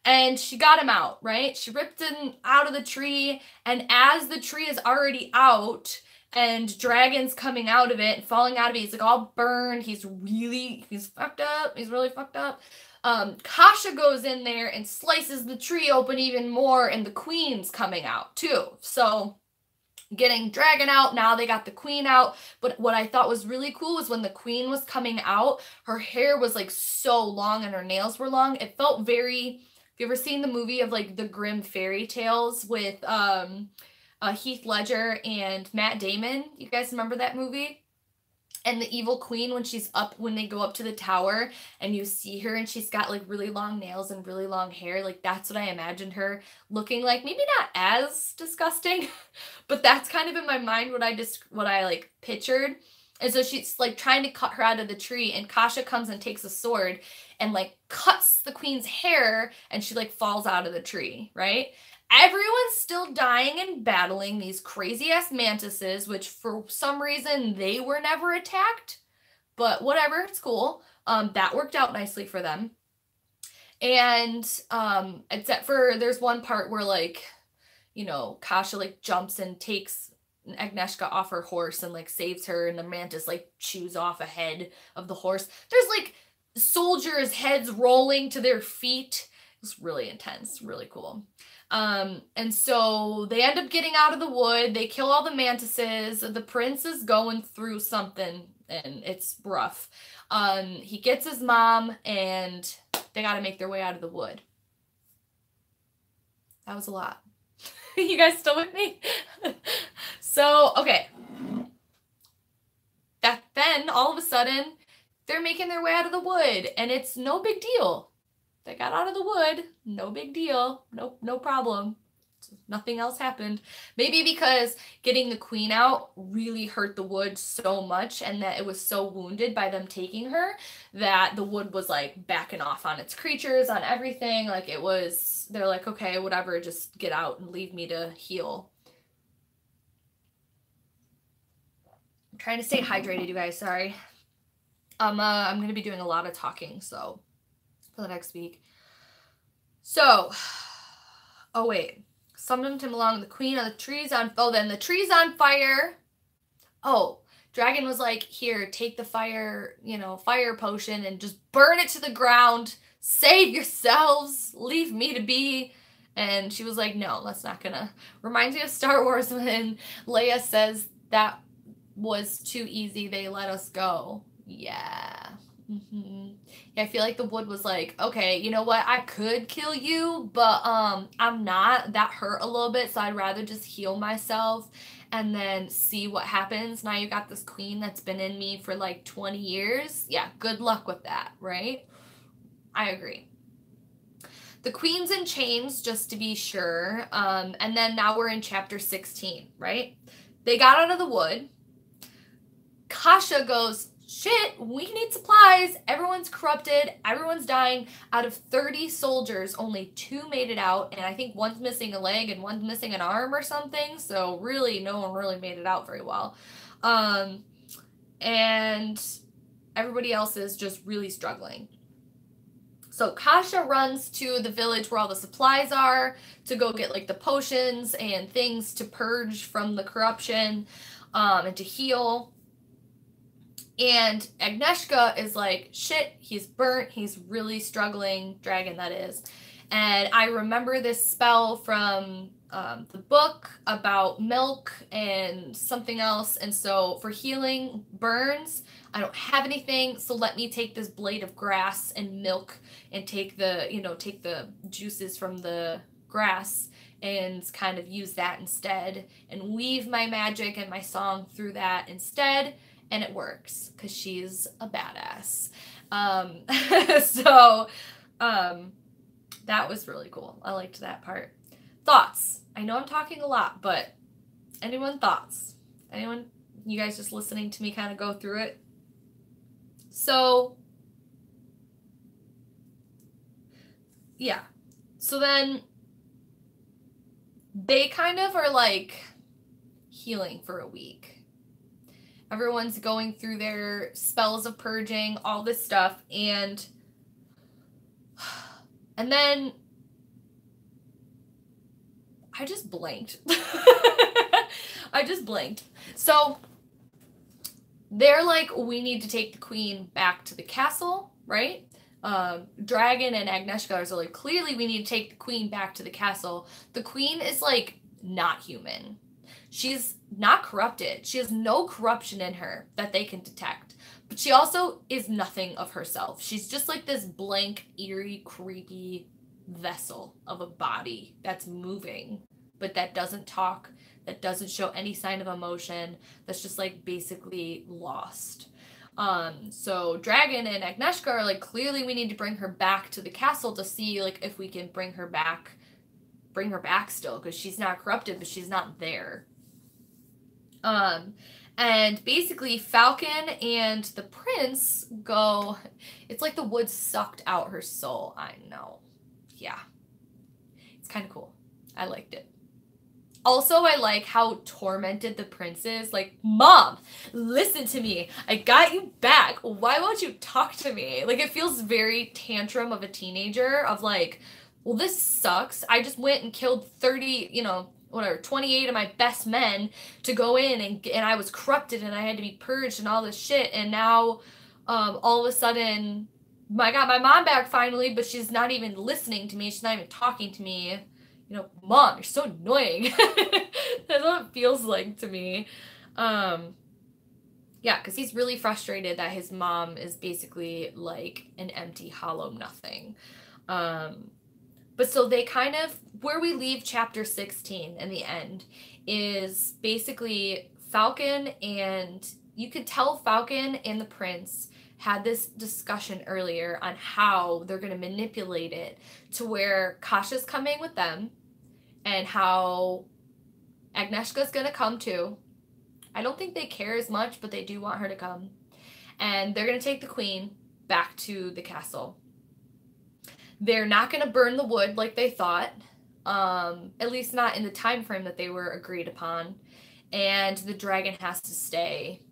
And she got him out, right? She ripped him out of the tree. And as the tree is already out and Dragon's coming out of it and falling out of it, he's like all burned. He's fucked up. He's really fucked up. Kasha goes in there and slices the tree open even more, and the queen's coming out too. So getting Dragon out, now they got the queen out. But what I thought was really cool was when the queen was coming out, her hair was like so long and her nails were long. It felt very, have you ever seen the movie of like the Grimm fairy tales with Heath Ledger and Matt Damon? You guys remember that movie? And the evil queen, when they go up to the tower and you see her and she's got like really long nails and really long hair, like that's what I imagined her looking like. Maybe not as disgusting, but that's kind of in my mind what I like pictured. And so she's like trying to cut her out of the tree, and Kasha comes and takes a sword and like cuts the queen's hair, and she like falls out of the tree, right? Everyone's still dying and battling these crazy-ass mantises, which for some reason they were never attacked. But whatever, it's cool. That worked out nicely for them. And except for there's one part where like, you know, Kasha like jumps and takes Agnieszka off her horse and like saves her, and the mantis like chews off a head of the horse. There's like soldiers' heads rolling to their feet. It's really intense, really cool. And so they end up getting out of the wood. They kill all the mantises. The prince is going through something, and it's rough. He gets his mom, and they got to make their way out of the wood. That was a lot. You guys still with me? So, okay. Then all of a sudden, they're making their way out of the wood, and it's no big deal. They got out of the wood, no big deal, no problem. Nothing else happened. Maybe because getting the queen out really hurt the wood so much, and that it was so wounded by them taking her that the wood was like backing off on its creatures, on everything. Like it was, they're like, okay, whatever, just get out and leave me to heal. I'm trying to stay hydrated, you guys, sorry. I'm going to be doing a lot of talking, so for the next week. So, oh wait, summoned him along the queen of the trees on, oh, then the tree's on fire. Oh, Dragon was like, here, take the fire, you know, fire potion and just burn it to the ground. Save yourselves. Leave me to be. And she was like, no, that's not gonna. Reminds me of Star Wars when Leia says that was too easy. They let us go. Yeah. Yeah, I feel like the wood was like, okay, you know what? I could kill you, but I'm not. That hurt a little bit, so I'd rather just heal myself and then see what happens. Now you got this queen that's been in me for like 20 years. Yeah, good luck with that, right? I agree. The queen's in chains, just to be sure. And then now we're in chapter 16, right? They got out of the wood. Kasha goes, shit, we need supplies. Everyone's corrupted. Everyone's dying. Out of 30 soldiers, only 2 made it out. And I think one's missing a leg and one's missing an arm or something. So really, no one really made it out very well. And everybody else is just really struggling. So Kasha runs to the village where all the supplies are to go get like the potions and things to purge from the corruption and to heal. And Agnieszka is like, shit, he's burnt. He's really struggling. Dragon, that is. And I remember this spell from the book about milk and something else. And so for healing burns, I don't have anything. So let me take this blade of grass and milk and take the, take the juices from the grass and kind of use that instead and weave my magic and my song through that instead. And it works because she's a badass. That was really cool. I liked that part. Thoughts. I know I'm talking a lot, but anyone thoughts? Anyone? You guys just listening to me kind of go through it? So, yeah. So then they kind of are like healing for a week. Everyone's going through their spells of purging, all this stuff, and then I just blanked. I just blanked. So they're like, we need to take the queen back to the castle, right? Dragon and Agnieszka are like, clearly we need to take the queen back to the castle. The queen is like not human. She's not corrupted. She has no corruption in her that they can detect. But she also is nothing of herself. She's just like this blank, eerie, creepy vessel of a body that's moving, but that doesn't talk, that doesn't show any sign of emotion, that's just like basically lost. So Dragon and Agnieszka are like, clearly we need to bring her back to the castle to see like if we can bring her back still, because she's not corrupted, but she's not there. And basically Falcon and the prince go, it's like the wood sucked out her soul. I know. Yeah. It's kind of cool. I liked it. Also, I like how tormented the prince is. Like, Mom, listen to me. I got you back. Why won't you talk to me? Like, it feels very tantrum of a teenager of like, well, this sucks. I just went and killed 30, 28 of my best men to go in and I was corrupted and I had to be purged and all this shit. And now, all of a sudden, I got my mom back finally, but she's not even listening to me. She's not even talking to me. Mom, you're so annoying. That's what it feels like to me. Yeah, because he's really frustrated that his mom is basically like an empty, hollow nothing. But so they kind of, where we leave chapter 16 in the end is basically Falcon, and you could tell Falcon and the prince had this discussion earlier on how they're going to manipulate it to where Kasha's coming with them and how Agnieszka's going to come too. I don't think they care as much, but they do want her to come. And they're going to take the queen back to the castle. They're not going to burn the wood like they thought, at least not in the time frame that they were agreed upon. And the dragon has to stay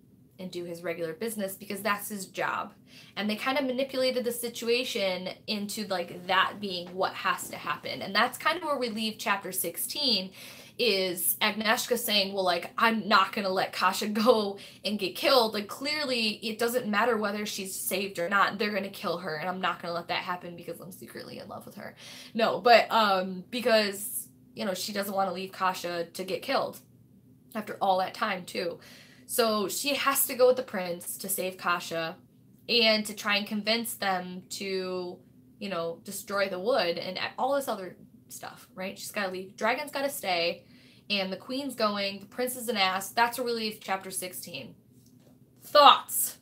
and do his regular business because that's his job. And they kind of manipulated the situation into like that being what has to happen. And that's kind of where we leave chapter 16 is Agnieszka saying, well, like, I'm not going to let Kasha go and get killed. Like, clearly it doesn't matter whether she's saved or not. They're going to kill her and I'm not going to let that happen because I'm secretly in love with her. No, but because, she doesn't want to leave Kasha to get killed after all that time too. So she has to go with the prince to save Kasha and to try and convince them to, destroy the wood and all this other stuff, right? She's got to leave. Dragon's got to stay. And the queen's going. The prince is an ass. That's where we leave chapter 16. Thoughts?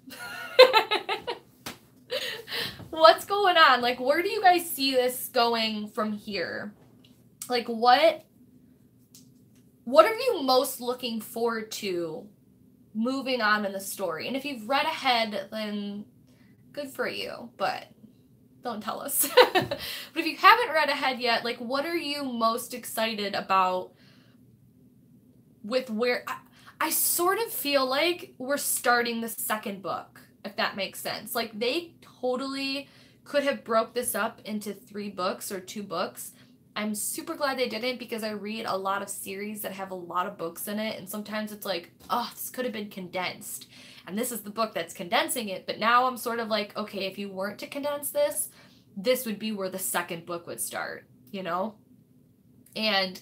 What's going on? Like, where do you guys see this going from here? Like, what are you most looking forward to moving on in the story? And if you've read ahead, then good for you, but don't tell us. But if you haven't read ahead yet, like, what are you most excited about with where... I sort of feel like we're starting the second book, if that makes sense. Like, they totally could have broke this up into 3 books or 2 books. I'm super glad they didn't because I read a lot of series that have a lot of books in it, and sometimes it's like, oh, this could have been condensed. And this is the book that's condensing it, but now I'm sort of like, okay, if you weren't to condense this, this would be where the second book would start, And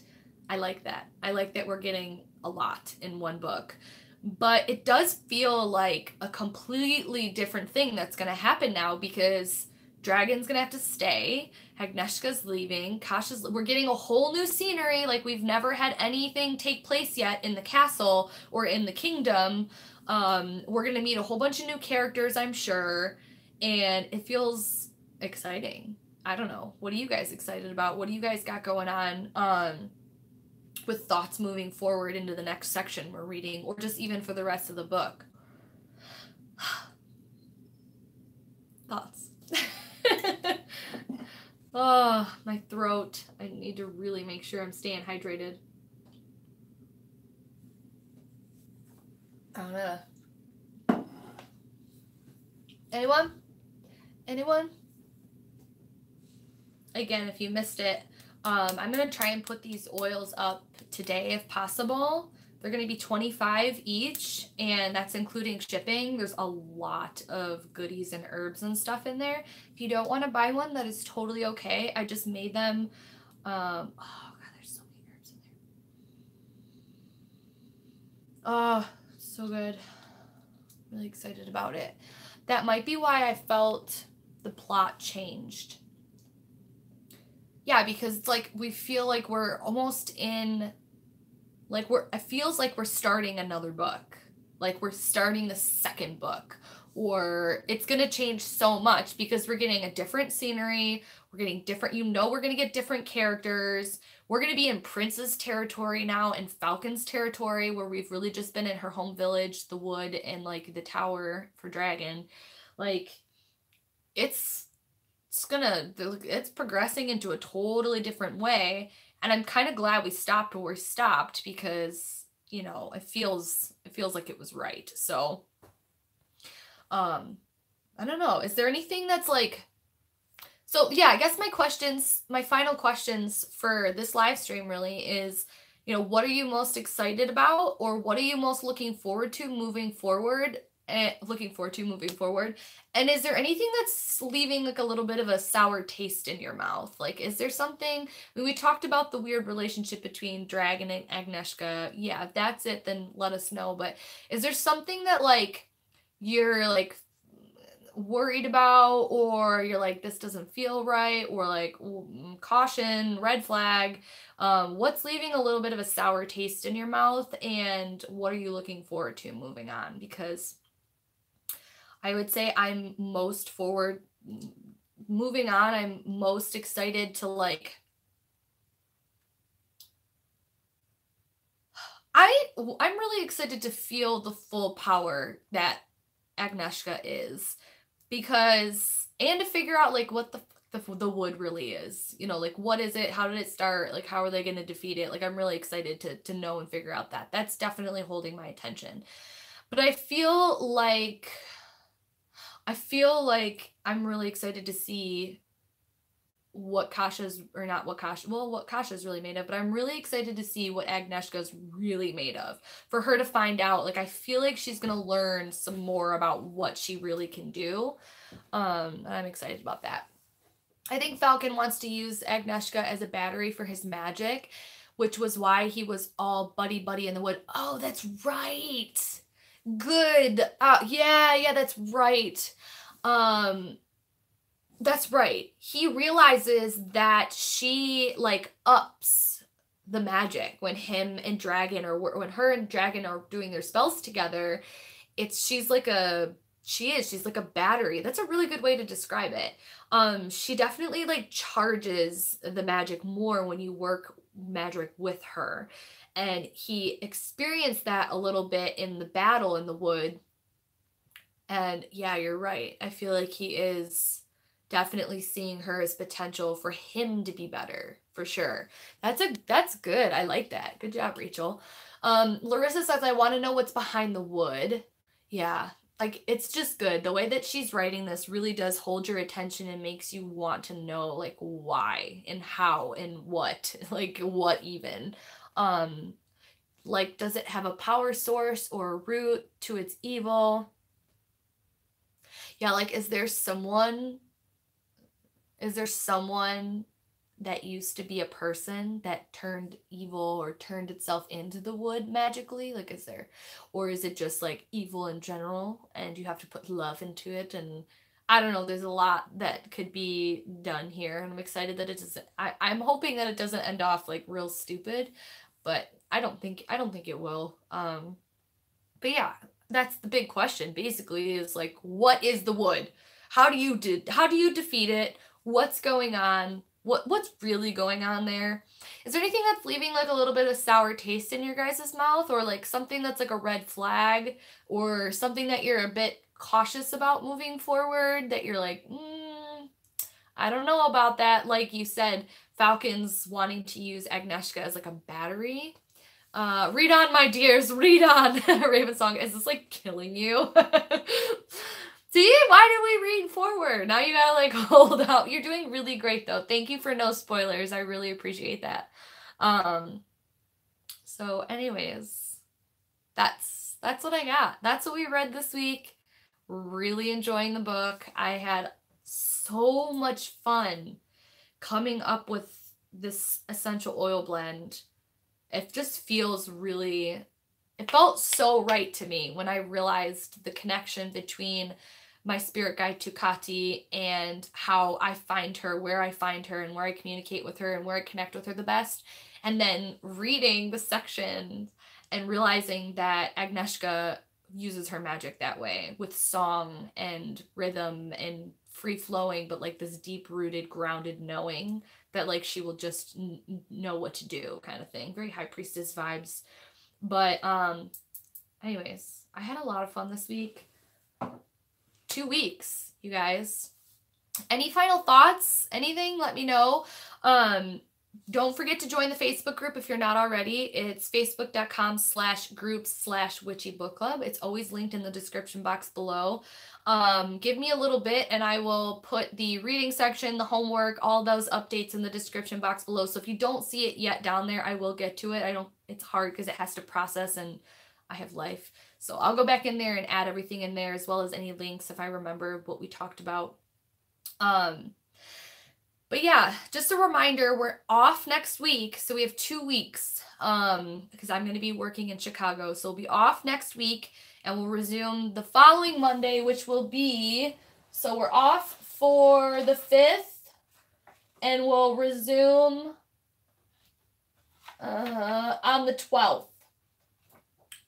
I like that. I like that we're getting a lot in one book. But it does feel like a completely different thing that's going to happen now, because Dragon's going to have to stay. Agnieszka's leaving. We're getting a whole new scenery. Like, we've never had anything take place yet in the castle or in the kingdom. We're going to meet a whole bunch of new characters, I'm sure. And it feels exciting. I don't know. What are you guys excited about? What do you guys got going on? With thoughts moving forward into the next section we're reading, or just even for the rest of the book. Thoughts. Oh, my throat. I need to really make sure I'm staying hydrated. Anyone? Again, if you missed it, I'm going to try and put these oils up today if possible. They're going to be $25 each, and that's including shipping. There's a lot of goodies and herbs and stuff in there. If you don't want to buy one, that is totally okay. I just made them. Oh, God, there's so many herbs in there. Oh, so good. Really excited about it. That might be why I felt the plot changed. Yeah, because it's like we feel like we're almost in, like it feels like we're starting another book. Like we're starting the second book, or it's going to change so much because we're getting a different scenery. We're getting different, we're going to get different characters. We're going to be in Prince's territory now and Falcon's territory, where we've really just been in her home village, the wood, and like the tower for Dragon. Like it's progressing into a totally different way, and I'm kind of glad we stopped where we stopped, because it feels like it was right. So I don't know, is there anything that's like, so yeah, I guess my final questions for this live stream really is, what are you most excited about, or what are you most looking forward to moving forward? And and is there anything that's leaving like a little bit of a sour taste in your mouth? Like, is there something, we talked about the weird relationship between Dragon and Agnieszka. Yeah, if that's it, then let us know. But is there something that like you're like worried about, or you're like, this doesn't feel right, or like caution, red flag? What's leaving a little bit of a sour taste in your mouth, and what are you looking forward to moving on? Because I would say I'm most moving on. I'm most excited to like, I'm really excited to feel the full power that Agnieszka is, because, and to figure out like what the wood really is, like what is it, how did it start, like how are they going to defeat it? Like I'm really excited to know and figure out that. That's definitely holding my attention. But I feel like I'm really excited to see what Kasha's really made of, but I'm really excited to see what Agnieszka's really made of, for her to find out. Like, I feel like she's going to learn some more about what she really can do. And I'm excited about that. I think Falcon wants to use Agnieszka as a battery for his magic, which was why he was all buddy in the wood. Oh, that's right. Good. Yeah, that's right. That's right. He realizes that she like ups the magic when him and Dragon, or when her and Dragon are doing their spells together. She's like a battery. That's a really good way to describe it. She definitely like charges the magic more when you work magic with her. And he experienced that a little bit in the battle in the wood. And yeah, you're right. I feel like he is definitely seeing her as potential for him to be better, for sure. That's good. I like that. Good job, Rachel. Larissa says, I want to know what's behind the wood. Yeah, like it's just good. The way that she's writing this really does hold your attention and makes you want to know like why and how and what, like what even. Like, does it have a power source or a root to its evil? Yeah, like, is there someone that used to be a person that turned evil or turned itself into the wood magically? Like, is there, or is it just like evil in general and you have to put love into it? And I don't know, there's a lot that could be done here, and I'm excited that it doesn't, I'm hoping that it doesn't end off like real stupid, but I don't think it will. But yeah, that's the big question basically, is like, what is the wood? How do you defeat it? What's going on? What's really going on there? Is there anything that's leaving like a little bit of sour taste in your guys' mouth, or like something that's like a red flag, or something that you're a bit cautious about moving forward, that you're like, I don't know about that? Like you said, Falcon's wanting to use Agnieszka as like a battery. Read on, my dears, read on. Raven Song, is this like killing you? See, why did we read forward? Now you gotta like hold out. You're doing really great though. Thank you for no spoilers. I really appreciate that. So anyways, that's what I got. That's what we read this week. Really enjoying the book. I had so much fun coming up with this essential oil blend. It just feels really, it felt so right to me when I realized the connection between my spirit guide Tukati and how I find her, where I find her, and where I communicate with her, and where I connect with her the best. And then reading the section and realizing that Agnieszka uses her magic that way, with song and rhythm and free flowing, but like this deep rooted, grounded knowing that like she will just know what to do, kind of thing. Very high priestess vibes. But anyways, I had a lot of fun this week. 2 weeks, you guys. Any final thoughts? Anything? Let me know. Don't forget to join the Facebook group if you're not already. It's facebook.com/groups/witchybookclub. It's always linked in the description box below. Give me a little bit and I will put the reading section, the homework, all those updates in the description box below. So if you don't see it yet down there, I will get to it. It's hard because it has to process and I have life. So I'll go back in there and add everything in there, as well as any links if I remember what we talked about. But yeah, just a reminder, we're off next week. So we have 2 weeks because I'm going to be working in Chicago. So we'll be off next week and we'll resume the following Monday, which will be, so we're off for the 5th and we'll resume on the 12th.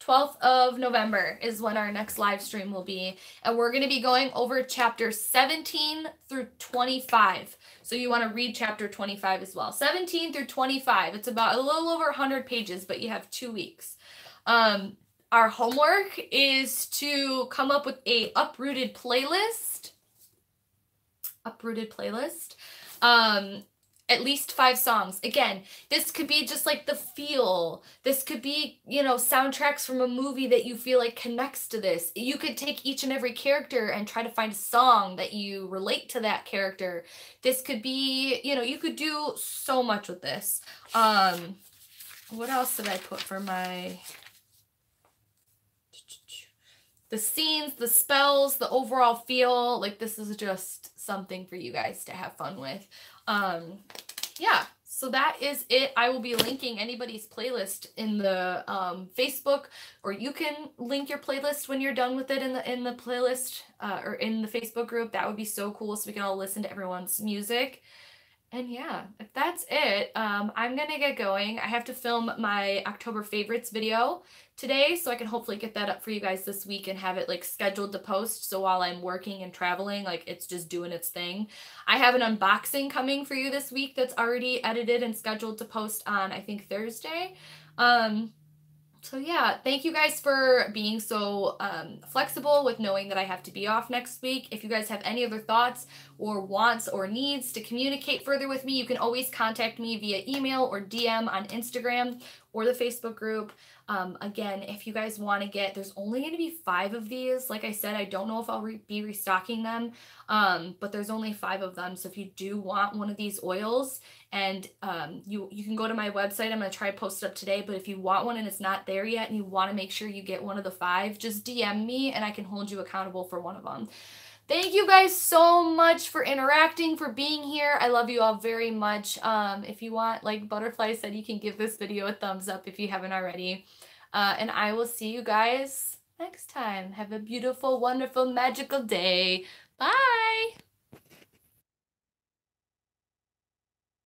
12th of November is when our next live stream will be. And we're going to be going over chapter 17 through 25. So you want to read chapter 25 as well. 17 through 25. It's about a little over 100 pages, but you have 2 weeks. Our homework is to come up with a Uprooted playlist. Uprooted playlist. At least 5 songs. Again, this could be just like the feel. This could be, you know, soundtracks from a movie that you feel like connects to this. You could take each and every character and try to find a song that you relate to that character. This could be, you know, you could do so much with this. What else did I put for my... The scenes, the spells, the overall feel. Like, this is just something for you guys to have fun with. Yeah, so that is it. I will be linking anybody's playlist in the Facebook, or you can link your playlist when you're done with it in the playlist or in the Facebook group. That would be so cool, so we can all listen to everyone's music. And yeah, if that's it, I'm gonna get going. I have to film my October favorites video today, so I can hopefully get that up for you guys this week and have it like scheduled to post. So while I'm working and traveling, like it's just doing its thing. I have an unboxing coming for you this week that's already edited and scheduled to post on, I think, Thursday. So yeah, thank you guys for being so flexible with knowing that I have to be off next week. If you guys have any other thoughts or wants or needs to communicate further with me, you can always contact me via email or DM on Instagram or the Facebook group. Again, if you guys want to get, there's only going to be 5 of these. Like I said, I don't know if I'll be restocking them, but there's only 5 of them. So if you do want one of these oils, and you can go to my website. I'm going to try to post it up today, but if you want one and it's not there yet and you want to make sure you get one of the 5, just DM me and I can hold you accountable for one of them. Thank you guys so much for interacting, for being here. I love you all very much. If you want, like Butterfly said, you can give this video a thumbs up if you haven't already. And I will see you guys next time. Have a beautiful, wonderful, magical day. Bye!